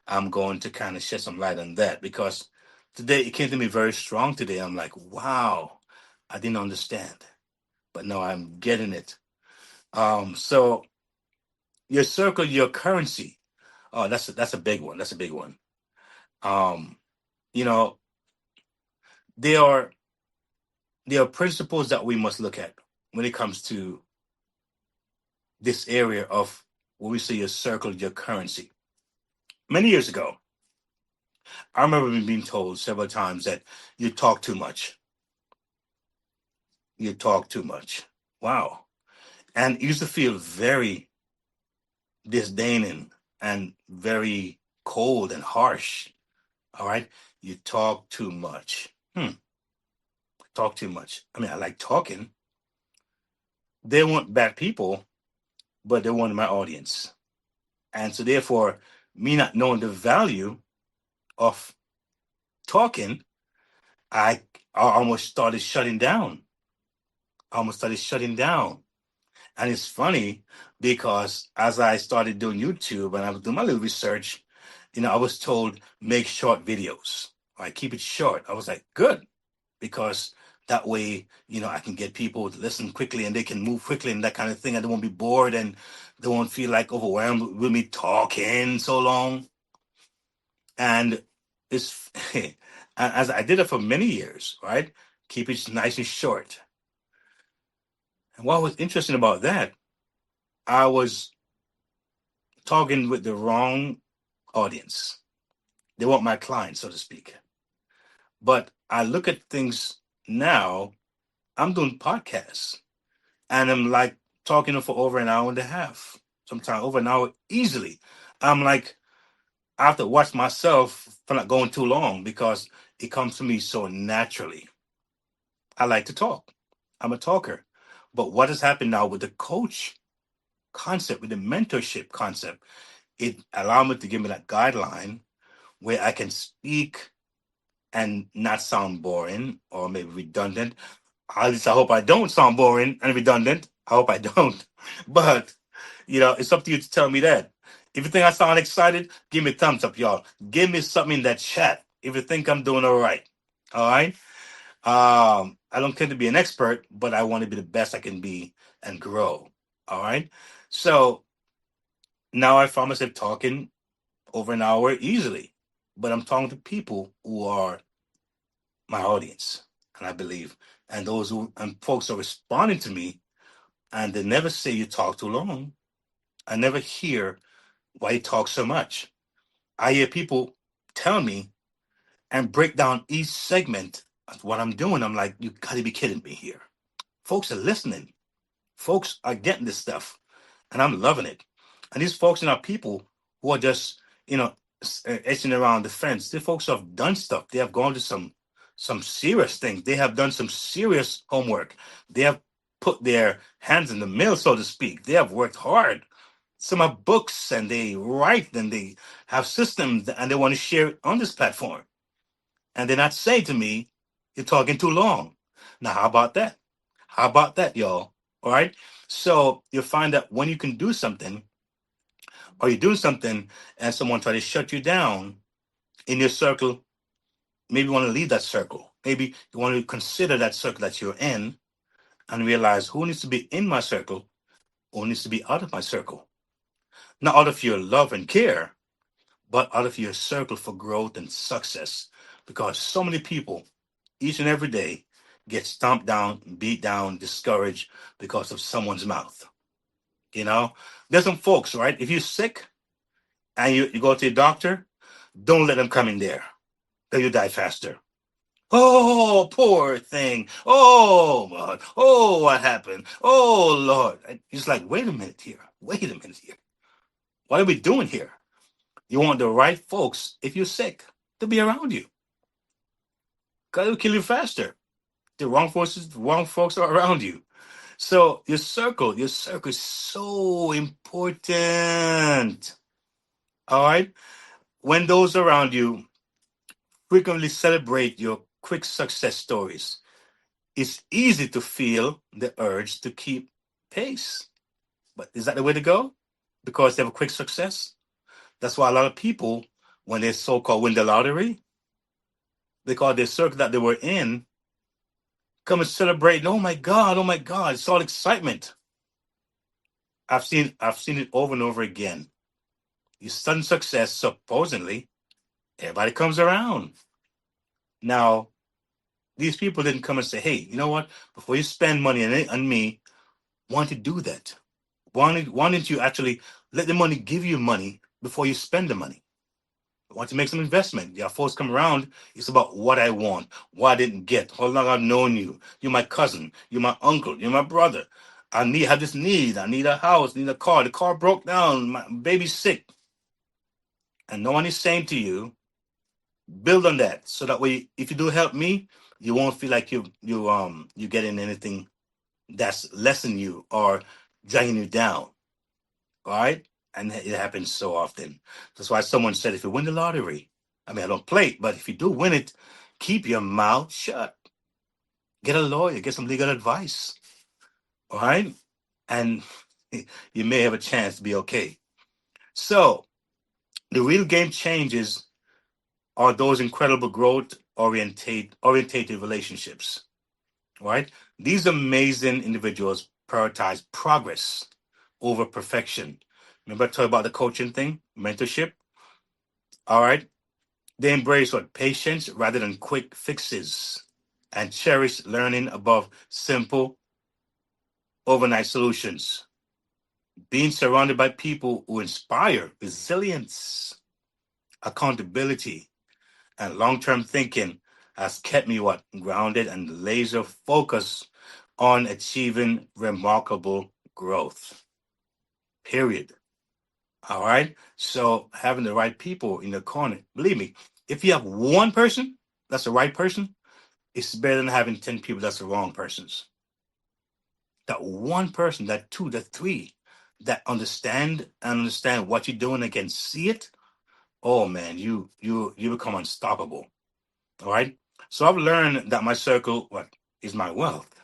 I'm going to kind of shed some light on that because today it came to me very strong today. I'm like, wow, I didn't understand, but no, I'm getting it. So your circle, your currency. Oh, that's a big one. That's a big one. Um, you know, there are there are principles that we must look at when it comes to this area of what we say your circle, your currency. Many years ago, I remember being told several times that you talk too much. You talk too much. Wow. And it used to feel very disdaining and very cold and harsh. All right. You talk too much. Talk too much. I mean, I like talking. They weren't bad people, but they wanted my audience. And so therefore, me not knowing the value of talking, I almost started shutting down. I almost started shutting down. And it's funny because as I started doing YouTube and I was doing my little research, I was told make short videos. Right, keep it short. I was like, good, because that way, I can get people to listen quickly and they can move quickly and that kind of thing. And they won't be bored and they won't feel like overwhelmed with me talking so long. And it's as I did it for many years, right? Keep it nice and short. And what was interesting about that, I was talking with the wrong audience. They weren't my clients, so to speak. But I look at things now, I'm doing podcasts and I'm like talking for over an hour and a half, sometimes over an hour easily. I'm like, I have to watch myself for not going too long because it comes to me so naturally. I like to talk. I'm a talker. But what has happened now with the coach concept, with the mentorship concept, it allowed me to give me that guideline where I can speak and not sound boring or maybe redundant. At least I hope I don't sound boring and redundant. I hope I don't. But It's up to you to tell me that. If you think I sound excited, give me a thumbs up, y'all. Give me something in that chat if you think I'm doing all right. All right. I don't claim to be an expert, but I want to be the best I can be and grow. All right. So now I find myself talking over an hour easily, but I'm talking to people who are my audience, and I believe, and those who and folks are responding to me, and they never say you talk too long. I never hear why you talk so much. I hear people tell me and break down each segment of what I'm doing. I'm like, you gotta be kidding me here. Folks are listening. Folks are getting this stuff, and I'm loving it. And these folks are people who are just, etching around the fence. The folks who have done stuff. They have gone to some serious things. They have done some serious homework. They have put their hands in the mill, so to speak. They have worked hard. Some have books and they write and they have systems and they want to share it on this platform. And they're not saying to me, you're talking too long. Now, how about that? How about that, y'all? All right. So you'll find that when you can do something or you do something and someone try to shut you down in your circle, maybe you want to leave that circle. Maybe you want to consider that circle that you're in and realize who needs to be in my circle, who needs to be out of my circle. Not out of your love and care, but out of your circle for growth and success. Because so many people, each and every day, get stomped down, beat down, discouraged because of someone's mouth. You know, there's some folks, right? If you're sick and you go to your doctor, don't let them come in there. Then you die faster. Oh, poor thing. Oh, God. Oh, what happened? Oh, Lord. It's like, wait a minute here. Wait a minute here. What are we doing here? You want the right folks, if you're sick, to be around you. Because it'll kill you faster. The wrong folks are around you. So your circle is so important. All right. When those around you frequently celebrate your quick success stories, it's easy to feel the urge to keep pace. But is that the way to go? Because they have a quick success? That's why a lot of people, when they so-called win the lottery, because the circle that they were in, come and celebrate. Oh my God, it's all excitement. I've seen it over and over again. You sudden success, supposedly, everybody comes around. Now, these people didn't come and say, hey, you know what? Before you spend money on me, why don't you do that? Why don't you actually let the money give you money before you spend the money? I want to make some investment. Yeah, folks come around. It's about what I want, what I didn't get, how long I've known you. You're my cousin. You're my uncle. You're my brother. Have this need. I need a house. Need a car. The car broke down. My baby's sick. And no one is saying to you, build on that. So that way, if you do help me, you won't feel like you're getting anything that's less than you or dragging you down. All right. And it happens so often. That's why someone said, if you win the lottery, I mean, I don't play it, but if you do win it, keep your mouth shut. Get a lawyer, get some legal advice. All right. And you may have a chance to be okay. So the real game changes are those incredible growth orientated relationships. All right. These amazing individuals prioritize progress over perfection. Remember I told you about the coaching thing, mentorship? All right. They embrace what patience rather than quick fixes and cherish learning above simple overnight solutions. Being surrounded by people who inspire resilience, accountability, and long-term thinking has kept me grounded and laser focused on achieving remarkable growth. Period. All right. So having the right people in the corner, believe me, if you have one person that's the right person, it's better than having 10 people that's the wrong persons. That one person, that two, that three, that understand what you're doing and can see it. Oh man, you become unstoppable. All right. So I've learned that my circle, is my wealth.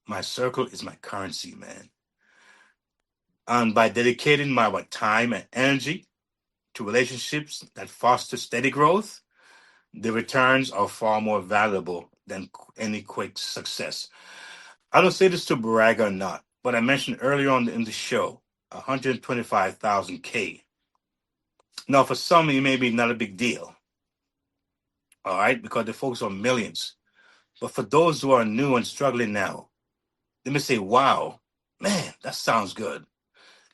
My circle is my currency, man. And by dedicating my time and energy to relationships that foster steady growth, the returns are far more valuable than any quick success. I don't say this to brag or not, but I mentioned earlier on in the show 125,000 K. Now, for some, it may be not a big deal, all right, because they focus on millions. But for those who are new and struggling now, they may say, wow, man, that sounds good.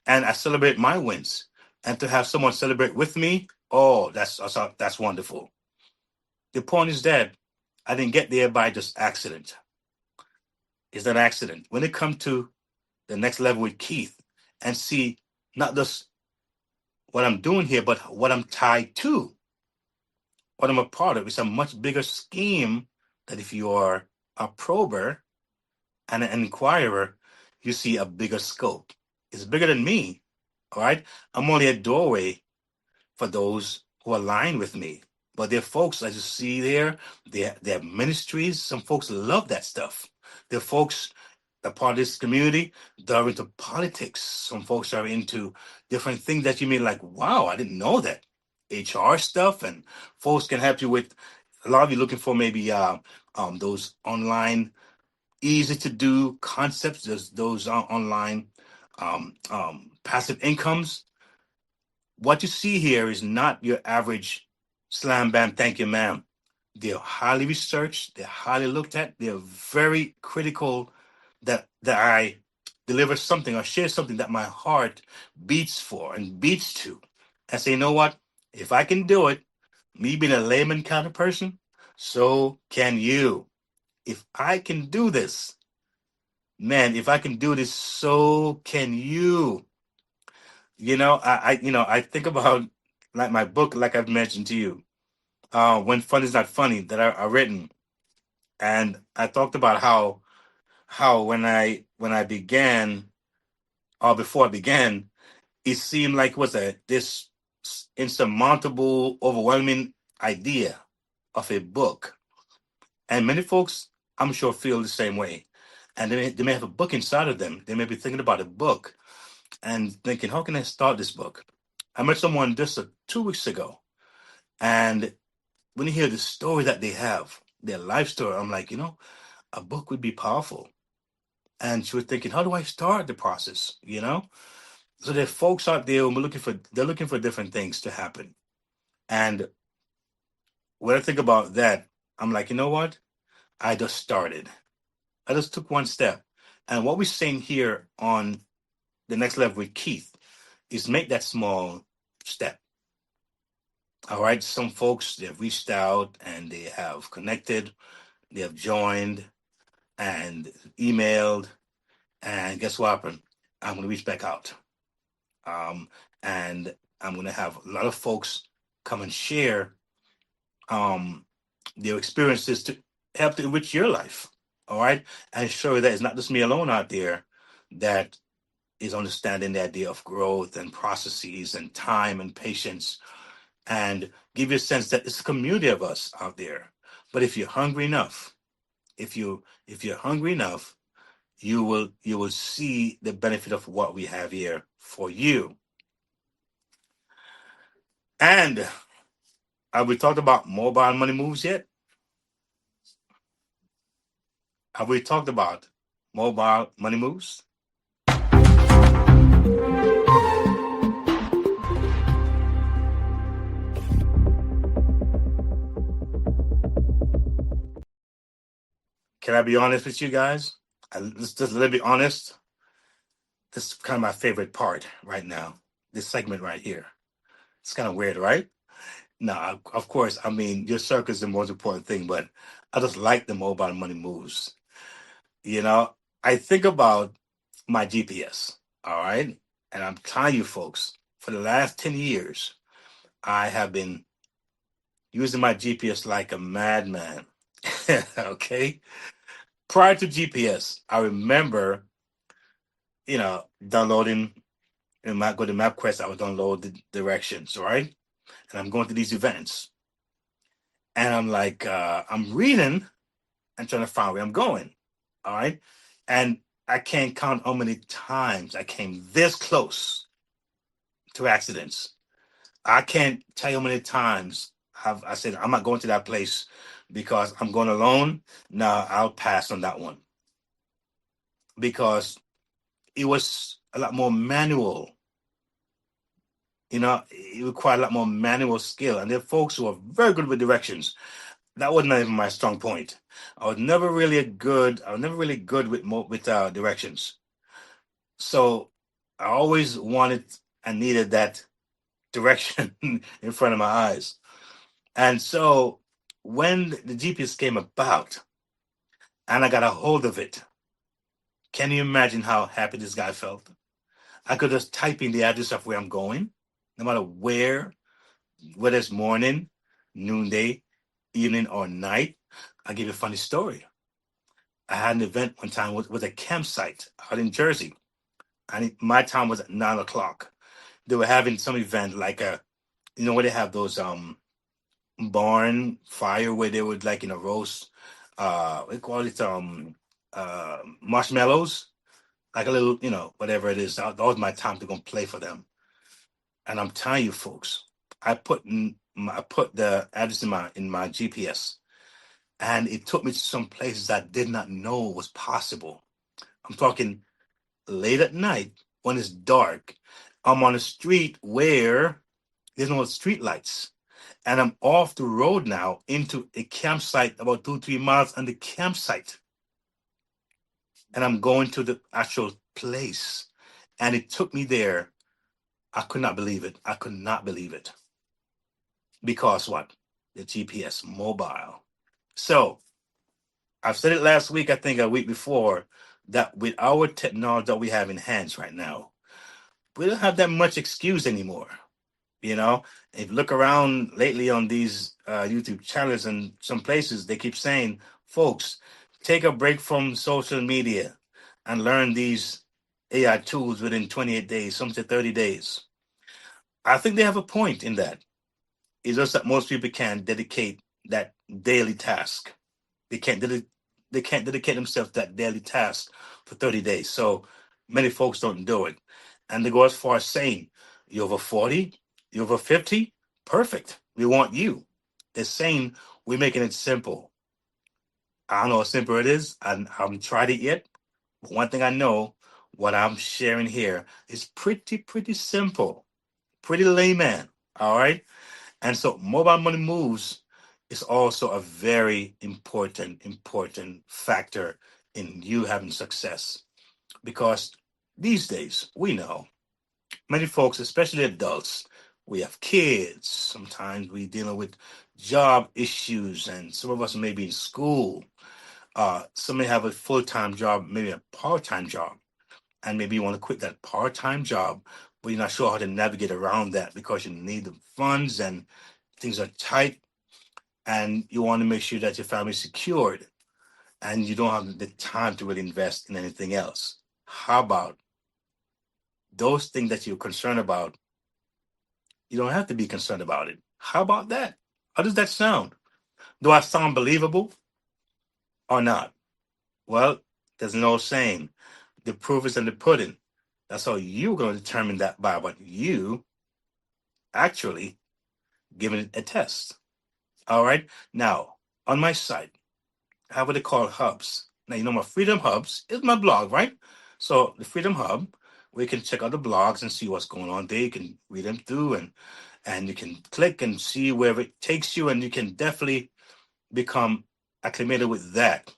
And I celebrate my wins. And to have someone celebrate with me, oh, that's wonderful. The point is that I didn't get there by just accident. It's an accident. When it comes to the next level with Keith and see not just what I'm doing here, but what I'm tied to, what I'm a part of. It's a much bigger scheme that if you are a prober and an inquirer, you see a bigger scope. It's bigger than me. All right. I'm only a doorway for those who align with me. But there are folks, as you see there, they have ministries. Some folks love that stuff. There are folks, a part of this community, they're into politics. Some folks are into different things that you may like, wow, I didn't know that. HR stuff, and folks can help you with a lot of you looking for maybe those online easy to do concepts, those online passive incomes. What you see here is not your average slam bam, thank you, ma'am. They're highly researched, they're highly looked at, they're very critical that I deliver something or share something that my heart beats for and beats to. And say, you know what? If I can do it, me being a layman kind of person, so can you. If I can do this, man, if I can do this, so can you. I think about like my book, like I've mentioned to you, when fun is not funny, that I written, and I talked about how when I began, or before I began, it seemed like it was this insurmountable, overwhelming idea of a book, and many folks, I'm sure, feel the same way, and they may have a book inside of them. They may be thinking about a book and thinking, how can I start this book? I met someone just 2 weeks ago, and when you hear the story that they have, their life story, I'm like, a book would be powerful. And she was thinking, how do I start the process? So there are folks out there who are they're looking for different things to happen. And when I think about that, I'm like, you know what? I just started. I just took one step. And what we're saying here on the next level with Keith is make that small step. All right. Some folks, they've reached out and they have connected, they have joined and emailed. And guess what happened? I'm going to reach back out. And I'm going to have a lot of folks come and share their experiences to help to enrich your life. All right. And show you that it's not just me alone out there that is understanding the idea of growth and processes and time and patience, and give you a sense that it's a community of us out there. But if you're hungry enough, if you're hungry enough, you will see the benefit of what we have here for you. And have we talked about mobile money moves yet? Have we talked about mobile money moves? Can I be honest with you guys? Let's just let me be honest. This is kind of my favorite part right now. This segment right here. It's kind of weird, right? No, of course. I mean, your circle is the most important thing, but I just like the mobile money moves. You know, I think about my GPS, all right? And I'm telling you, folks, for the last 10 years, I have been using my GPS like a madman. Okay? Prior to GPS, I remember, downloading in my go to MapQuest, I would download the directions, right? And I'm going to these events. And I'm like, I'm reading and trying to find where I'm going. All right. And I can't count how many times I came this close to accidents. I can't tell you how many times I said, I'm not going to that place because I'm going alone. No, I'll pass on that one because it was a lot more manual. It required a lot more manual skill. And there are folks who are very good with directions. That was not even my strong point. I was never really good with directions. So I always wanted and needed that direction in front of my eyes. And so when the GPS came about and I got a hold of it, can you imagine how happy this guy felt? I could just type in the address of where I'm going, no matter whether it's morning, noonday, evening, or night. I'll give you a funny story. I had an event one time with a campsite out in Jersey, and my time was at 9 o'clock. They were having some event like where they have those barn fire where they would roast we call it marshmallows, like a little, whatever it is. That was my time to go and play for them. And I'm telling you, folks, I put the address in my GPS, and it took me to some places I did not know was possible. I'm talking late at night when it's dark. I'm on a street where there's no street lights. And I'm off the road now into a campsite about 2-3 miles on the campsite. And I'm going to the actual place. And it took me there. I could not believe it. I could not believe it. Because what? The GPS mobile. So I've said it last week, I think a week before, that with our technology that we have in hands right now, we don't have that much excuse anymore. If you look around lately on these YouTube channels and some places, they keep saying, folks, take a break from social media and learn these AI tools within 28 days, some say 30 days. I think they have a point in that. It's just that most people can't dedicate that daily task. They can't dedicate themselves to that daily task for 30 days. So many folks don't do it. And they go as far as saying, you're over 40, you're over 50, perfect. We want you. They're saying we're making it simple. I don't know how simple it is. I haven't tried it yet. But one thing I know, what I'm sharing here is pretty simple, pretty layman. All right. And so mobile money moves is also a very important factor in you having success. Because these days, we know many folks, especially adults, we have kids. Sometimes we dealing with job issues, and some of us may be in school. Some may have a full-time job, maybe a part-time job, and maybe you want to quit that part-time job, but you're not sure how to navigate around that because you need the funds and things are tight, and you want to make sure that your family's secured, and you don't have the time to really invest in anything else. How about those things that you're concerned about? You don't have to be concerned about it. How about that? How does that sound? Do I sound believable or not? Well, there's no saying. The proof is in the pudding. That's how you're going to determine that by what you actually giving it a test. All right. Now, on my site, I have what they call hubs. Now, my Freedom Hubs is my blog, right? So the Freedom Hub, we can check out the blogs and see what's going on there. You can read them through, and you can click and see wherever it takes you, and you can definitely become acclimated with that.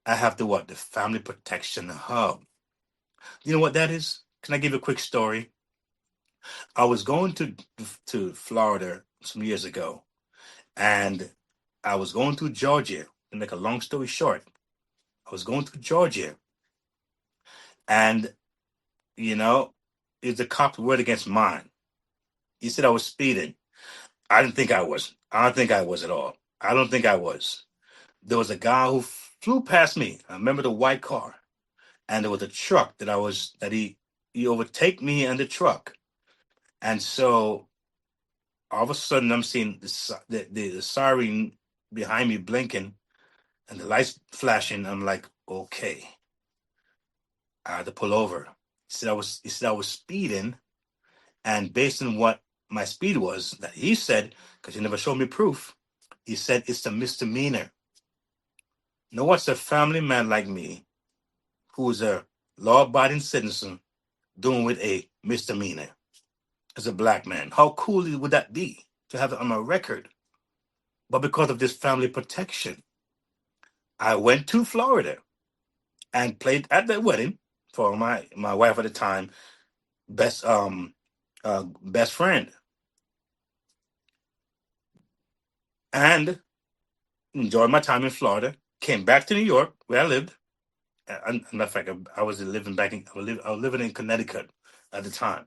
I have the Family Protection Hub. You know what that is? Can I give you a quick story? I was going to Florida some years ago, and I was going through Georgia. To make a long story short, I was going through Georgia, and it's a cop's word against mine. He said I was speeding. I didn't think I was. I don't think I was at all. I don't think I was. There was a guy who flew past me. I remember the white car, and there was a truck that he overtake me and the truck, and so all of a sudden I'm seeing the siren behind me blinking and the lights flashing. I'm like, okay, I had to pull over. He said I was speeding, and based on what my speed was, that he said, because he never showed me proof, he said it's a misdemeanor. Now, what's a family man like me, who is a law-abiding citizen, doing with a misdemeanor as a black man? How cool would that be to have it on my record? But because of this family protection, I went to Florida and played at the wedding for my wife at the time, best best friend, and enjoyed my time in Florida. Came back to New York where I lived. And matter of fact, I was living back in I was living in Connecticut at the time.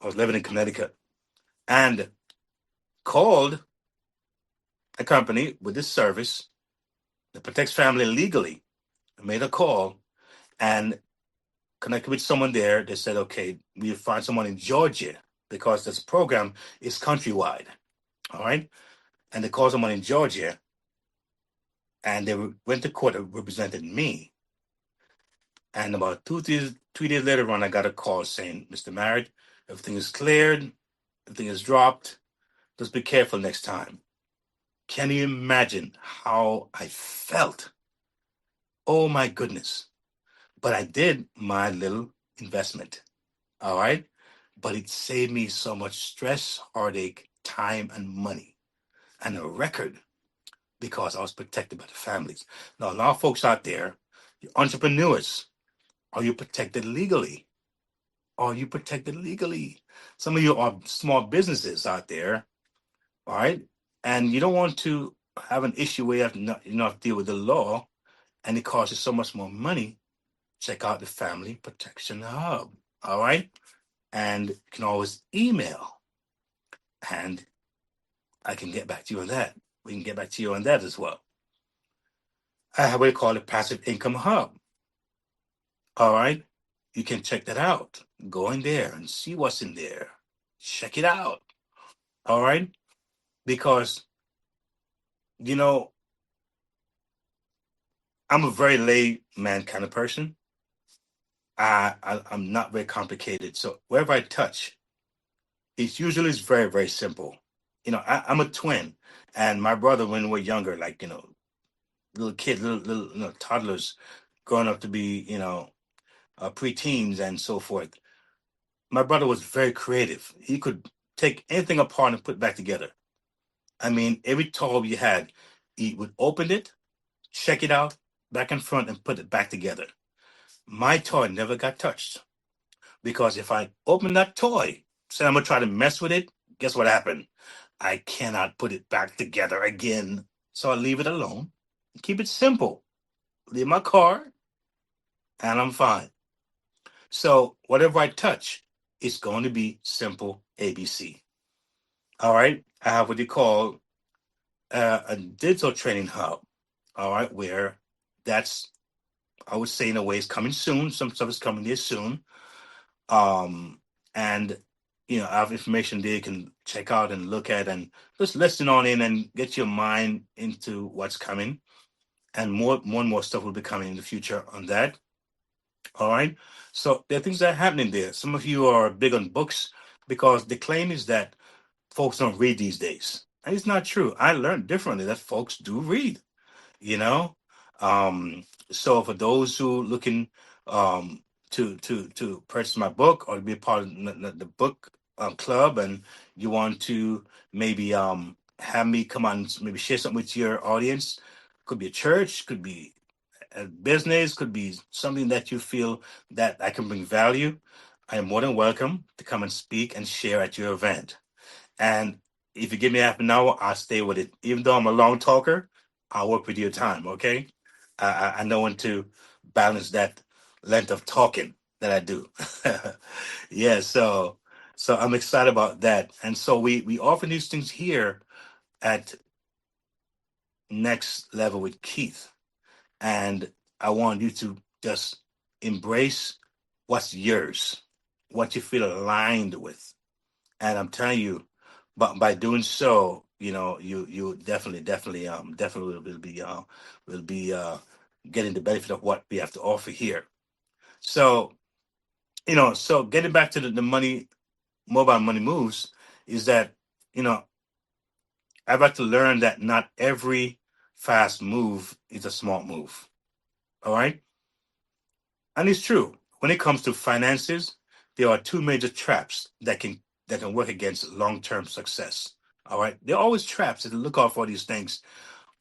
I was living in Connecticut and called a company with this service that protects family legally. I made a call and connected with someone there. They said, okay, we find someone in Georgia because this program is countrywide. All right. And they called someone in Georgia and they went to court and represented me. And about 3 days later on, I got a call saying, Mr. Merritt, everything is cleared, everything is dropped. Just be careful next time. Can you imagine how I felt? Oh my goodness. But I did my little investment. All right. But it saved me so much stress, heartache, time, and money, and a record because I was protected by the families. Now, a lot of folks out there, you entrepreneurs, are you protected legally? Are you protected legally? Some of you are small businesses out there, all right? And you don't want to have an issue where you have to not deal with the law and it costs you so much more money. Check out the Family Protection Hub, all right? And you can always email and I can get back to you on that. We can get back to you on that as well. I have what we call a passive income hub. All right. You can check that out. Go in there and see what's in there. Check it out. All right. Because, you know, I'm a very layman kind of person. I'm not very complicated. So wherever I touch, it's usually is very, very simple. I'm a twin. And my brother, when we were younger, like, little kids, little toddlers growing up to be, preteens and so forth. My brother was very creative. He could take anything apart and put it back together. I mean, every toy you had, he would open it, check it out, back and front, and put it back together. My toy never got touched because if I open that toy, say I'm gonna try to mess with it, guess what happened? I cannot put it back together again. So I leave it alone, keep it simple. Leave my car, and I'm fine. So whatever I touch, it's going to be simple ABC. All right. I have what you call a digital training hub. All right. Where that's, I would say in a way, it's coming soon. Some stuff is coming there soon. And, I have information there you can check out and look at and just listen on in and get your mind into what's coming. And more and more stuff will be coming in the future on that. All right. So there are things that are happening there. Some of you are big on books because the claim is that folks don't read these days. And it's not true. I learned differently that folks do read, you know. So for those who looking to purchase my book or to be a part of the book club, and you want to maybe have me come on, maybe share something with your audience, could be a church, could be a business, could be something that you feel that I can bring value, I am more than welcome to come and speak and share at your event. And if you give me half an hour, I'll stay with it. Even though I'm a long talker, I'll work with your time, okay? I know when to balance that length of talking that I do. Yeah, so I'm excited about that. And so we offer these things here at Next Level with Keith. And I want you to just embrace what's yours, what you feel aligned with. And I'm telling you, but by doing so, you definitely will be getting the benefit of what we have to offer here. So, so getting back to the money, mobile money moves is that, you know, I've had to learn that not every fast move is a smart move. All right. And it's true. When it comes to finances, there are two major traps that can work against long-term success. All right. There are always traps that look out for these things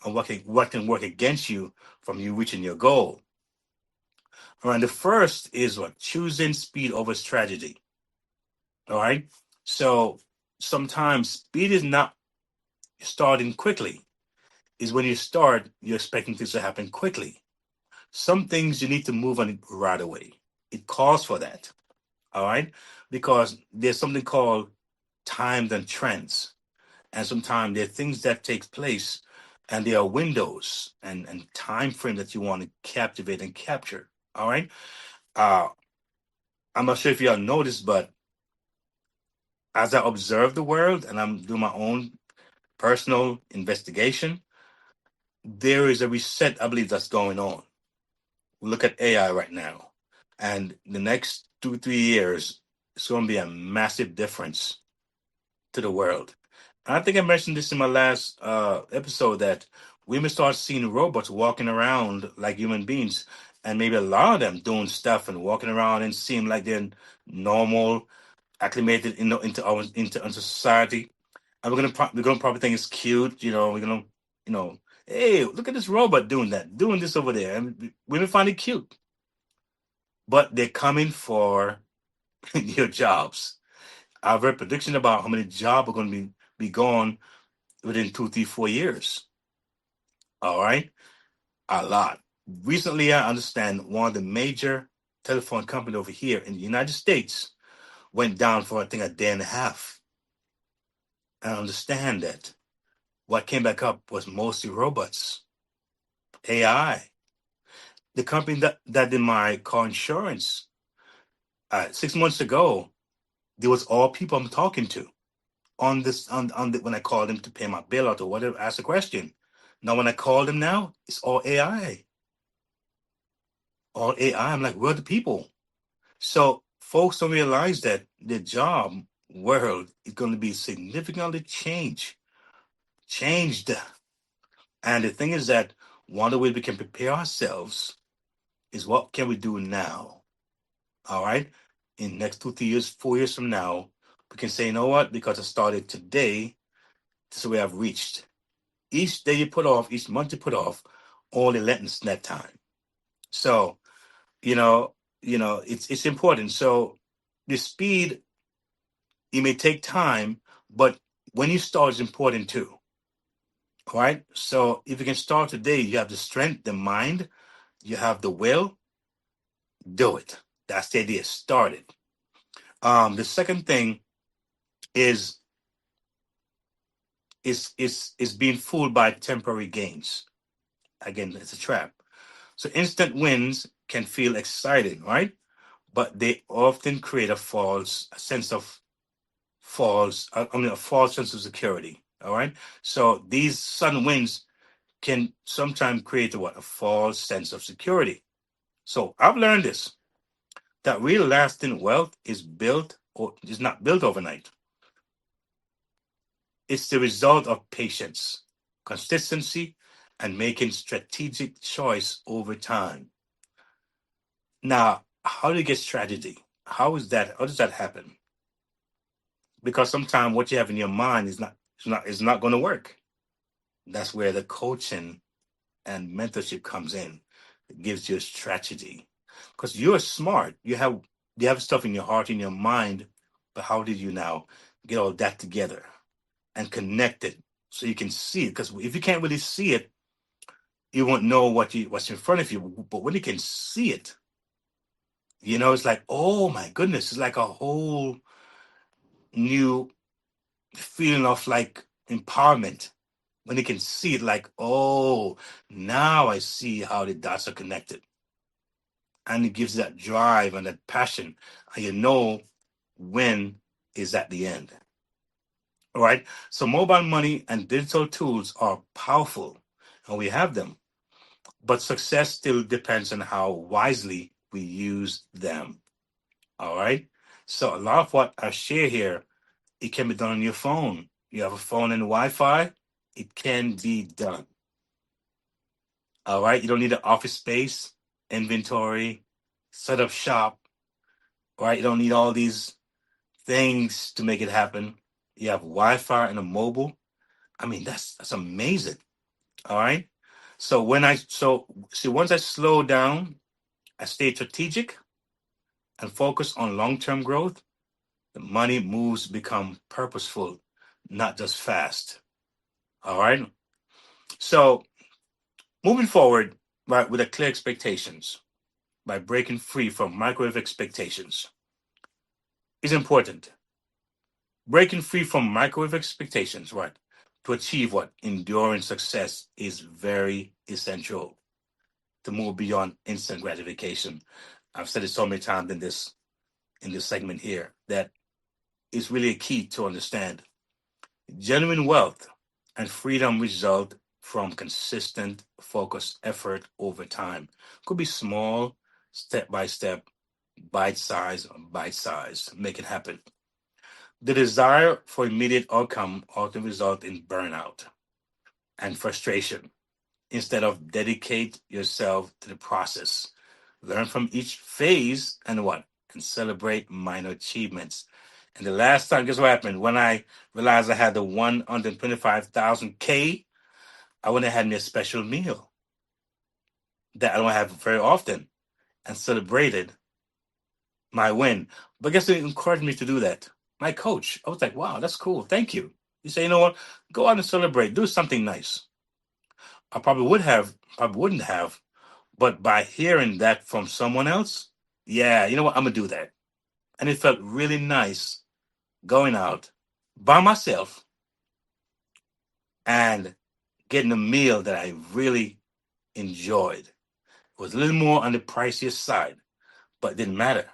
and what can work against you from you reaching your goal. All right. The first is what? Choosing speed over strategy. All right. So sometimes speed is not starting quickly. Is when you start, you're expecting things to happen quickly. Some things you need to move on it right away. It calls for that. All right. Because there's something called times and trends. And sometimes there are things that take place and there are windows and time frame that you want to captivate and capture. All right. Uh, I'm not sure if y'all noticed, but as I observe the world and I'm doing my own personal investigation, there is a reset, I believe, that's going on. Look at AI right now. And the next 2, 3 years, it's going to be a massive difference to the world. And I think I mentioned this in my last episode that we may start seeing robots walking around like human beings, and maybe a lot of them doing stuff and walking around and seem like they're normal, acclimated into society. And we're gonna probably think it's cute, we're gonna, hey, look at this robot doing that, doing this over there, and we may find it cute. But they're coming for your jobs. I've heard prediction about how many jobs are going to be gone within 2, 3, 4 years. All right, a lot. Recently, I understand one of the major telephone company over here in the United States went down for I think a day and a half. I understand that what came back up was mostly robots, AI. The company that did my car insurance 6 months ago, there was all people I'm talking to on this when I called him to pay my bill out or whatever, ask a question. Now when I call them now, it's all AI. All AI. I'm like, where are the people? So folks don't realize that the job world is going to be significantly changed. And the thing is that one of the ways we can prepare ourselves is what can we do now? All right. In next 2, 3 years, 4 years from now, we can say, you know what? Because I started today, this is where I've reached. Each day you put off, each month you put off, only lengthens that time. So, you know, it's important. So the speed, it may take time, but when you start is important too. All right. So if you can start today, you have the strength, the mind, you have the will, do it. That's the idea. Start it. The second thing is is being fooled by temporary gains. Again, it's a trap. So instant wins can feel exciting, right? But they often create a false sense of security. All right. So these sudden wins can sometimes create a false sense of security. So I've learned this that real lasting wealth is not built overnight. It's the result of patience, consistency, and making strategic choice over time. Now, how do you get strategy? How does that happen? Because sometimes what you have in your mind is not going to work. That's where the coaching and mentorship comes in. It gives you a strategy. Because you're smart. You have stuff in your heart, in your mind, but how did you now get all that together and connect it so you can see it? Because if you can't really see it, you won't know what's in front of you. But when you can see it, it's like, oh my goodness, it's like a whole new feeling of like empowerment when you can see it, like, oh, now I see how the dots are connected. And it gives you that drive and that passion. And you know when is at the end. All right. So mobile money and digital tools are powerful and we have them. But success still depends on how wisely we use them. All right. So a lot of what I share here, it can be done on your phone. You have a phone and Wi-Fi, it can be done. All right. You don't need an office space, inventory, set up shop. All right. You don't need all these things to make it happen. You have Wi-Fi and a mobile. I mean, that's amazing. All right. So once I slow down, I stay strategic and focus on long-term growth, the money moves become purposeful, not just fast. All right. So moving forward, right, with a clear expectations, by breaking free from microwave expectations is important. Breaking free from microwave expectations, right, to achieve what enduring success is very essential to move beyond instant gratification. I've said it so many times in this segment here that it's really a key to understand. Genuine wealth and freedom result from consistent, focused effort over time. Could be small, step by step, bite size. Make it happen. The desire for immediate outcome often result in burnout and frustration. Instead of dedicate yourself to the process, learn from each phase and what? And celebrate minor achievements. And the last time, guess what happened? When I realized I had the 125,000 K, I went and had me a special meal that I don't have very often and celebrated my win. But guess who encouraged me to do that? My coach. I was like, wow, that's cool. Thank you. You say, you know what? Go out and celebrate. Do something nice. I probably wouldn't have, but by hearing that from someone else, yeah, you know what? I'm gonna do that. And it felt really nice going out by myself and getting a meal that I really enjoyed. It was a little more on the priciest side, but it didn't matter.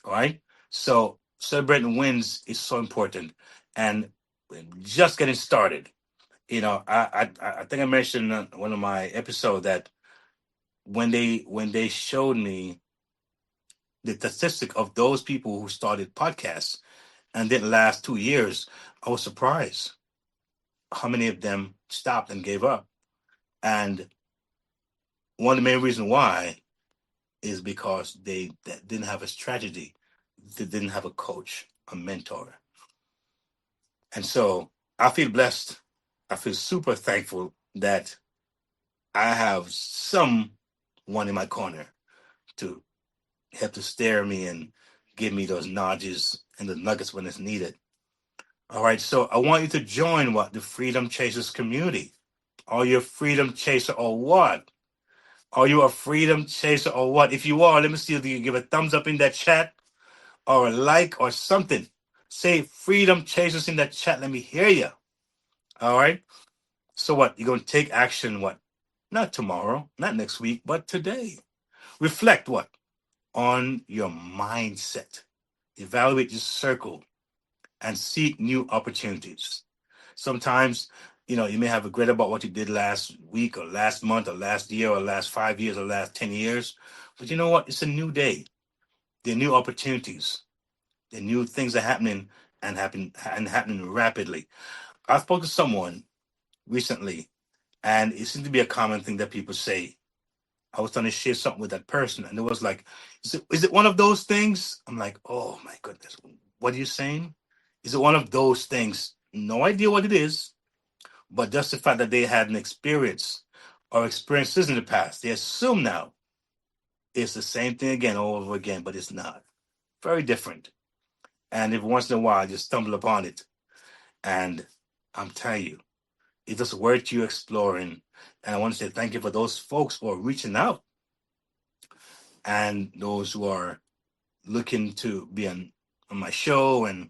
All right. So celebrating wins is so important. And just getting started. You know, I think I mentioned on one of my episodes that when they showed me the statistic of those people who started podcasts and didn't last 2 years, I was surprised how many of them stopped and gave up. And one of the main reasons why is because they didn't have a strategy, they didn't have a coach, a mentor. And so I feel blessed. I feel super thankful that I have someone in my corner to help to steer me and give me those nudges and the nuggets when it's needed. All right, so I want you to join what? The Freedom Chasers community. Are you a freedom chaser or what? Are you a freedom chaser or what? If you are, let me see if you can give a thumbs up in that chat or a like or something. Say freedom chasers in that chat. Let me hear you. All right. So what? You're going to take action what? Not tomorrow, not next week, but today. Reflect what? On your mindset. Evaluate your circle and seek new opportunities. Sometimes, you may have regret about what you did last week or last month or last year or last 5 years or last 10 years. But you know what? It's a new day. There are new opportunities. There are new things are happening and happening rapidly. I spoke to someone recently, and it seemed to be a common thing that people say. I was trying to share something with that person, and it was like, is it one of those things? I'm like, oh my goodness, what are you saying? Is it one of those things? No idea what it is, but just the fact that they had an experience or experiences in the past, they assume now it's the same thing again all over again, but it's not. Very different. And if once in a while you stumble upon it, and I'm telling you, it's just worth you exploring. And I want to say thank you for those folks who are reaching out and those who are looking to be on my show and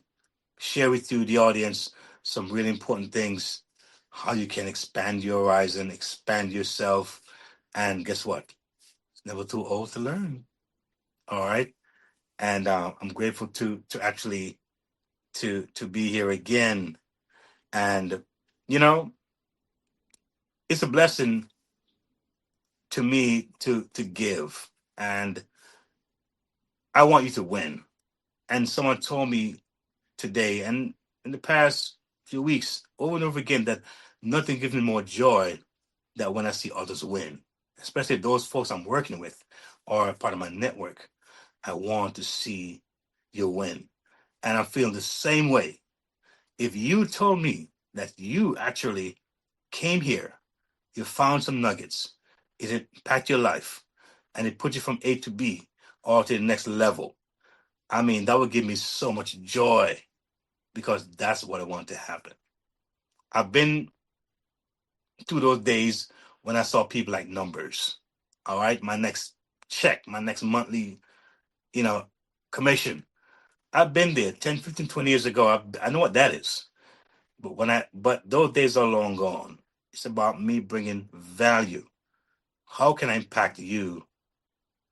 share with you, the audience, some really important things, how you can expand your horizon, expand yourself. And guess what? It's never too old to learn. All right. And I'm grateful to actually to be here again. And you know, it's a blessing to me to give. And I want you to win. And someone told me today and in the past few weeks over and over again that nothing gives me more joy than when I see others win, especially those folks I'm working with or part of my network. I want to see you win. And I'm feeling the same way. If you told me that you actually came here, you found some nuggets, it impacted your life, and it put you from A to B or to the next level, I mean, that would give me so much joy because that's what I want to happen. I've been through those days when I saw people like numbers. All right, my next check, my next monthly, you know, commission. I've been there 10, 15, 20 years ago. I know what that is. But those days are long gone. It's about me bringing value. How can I impact you,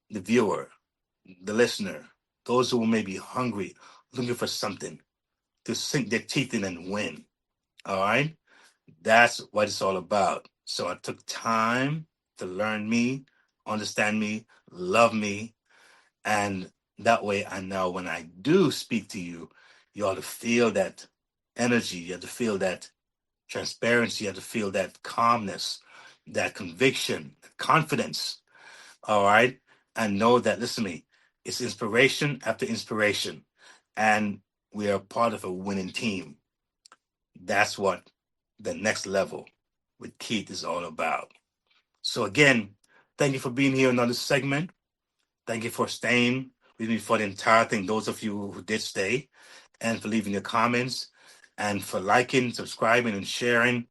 the viewer, the listener, those who may be hungry, looking for something to sink their teeth in and win? All right. That's what it's all about. So I took time to learn me, understand me, love me. And that way I know when I do speak to you, you ought to feel that energy. You have to feel that transparency. You have to feel that calmness, that conviction, confidence. All right. And know that, listen to me, it's inspiration after inspiration. And we are part of a winning team. That's what the next level with Keith is all about. So again, thank you for being here in another segment. Thank you for staying with me for the entire thing, those of you who did stay, and for leaving your comments, and for liking, subscribing, and sharing.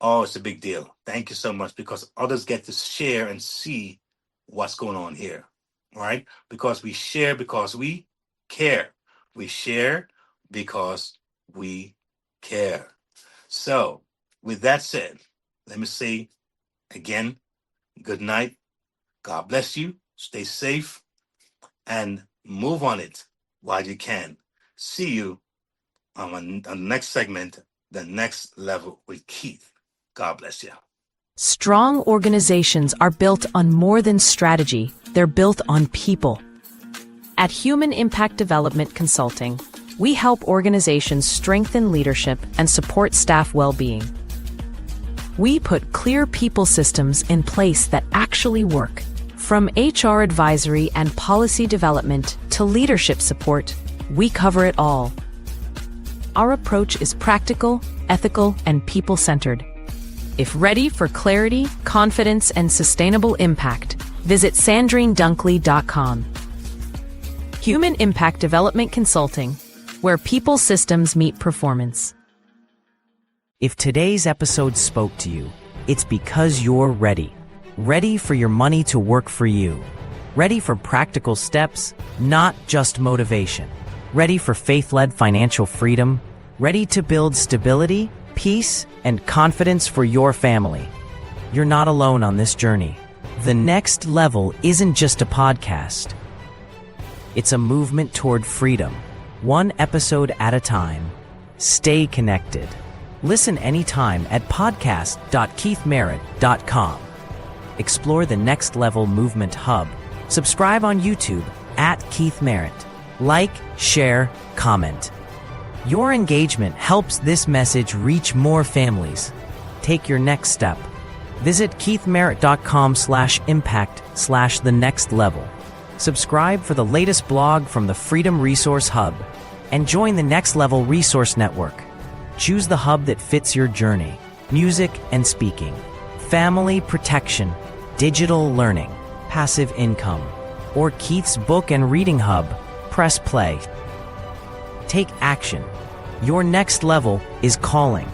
Oh, it's a big deal. Thank you so much, because others get to share and see what's going on here, right? Because we share because we care. We share because we care. So, with that said, let me say again, good night. God bless you. Stay safe and move on it while you can. See you on the next segment, the next level with Keith. God bless you. Strong organizations are built on more than strategy, they're built on people. At Human Impact Development Consulting, we help organizations strengthen leadership and support staff well-being. We put clear people systems in place that actually work. From HR advisory and policy development to leadership support, we cover it all. Our approach is practical, ethical, and people-centered. If ready for clarity, confidence, and sustainable impact, visit sandrinedunkley.com. Human Impact Development Consulting, where people systems meet performance. If today's episode spoke to you, it's because you're ready. Ready for your money to work for you. Ready for practical steps, not just motivation. Ready for faith-led financial freedom. Ready to build stability, peace, and confidence for your family. You're not alone on this journey. The Next Level isn't just a podcast. It's a movement toward freedom, one episode at a time. Stay connected. Listen anytime at podcast.keithmerritt.com. Explore the Next Level Movement Hub. Subscribe on YouTube at Keith Merritt. Like, share, comment. Your engagement helps this message reach more families. Take your next step. Visit keithmerritt.com/impact/the next level. Subscribe for the latest blog from the Freedom Resource Hub and join the Next Level Resource Network. Choose the hub that fits your journey. Music and speaking, family protection, digital learning, passive income, or Keith's book and reading hub. Press play. Take action. Your next level is calling.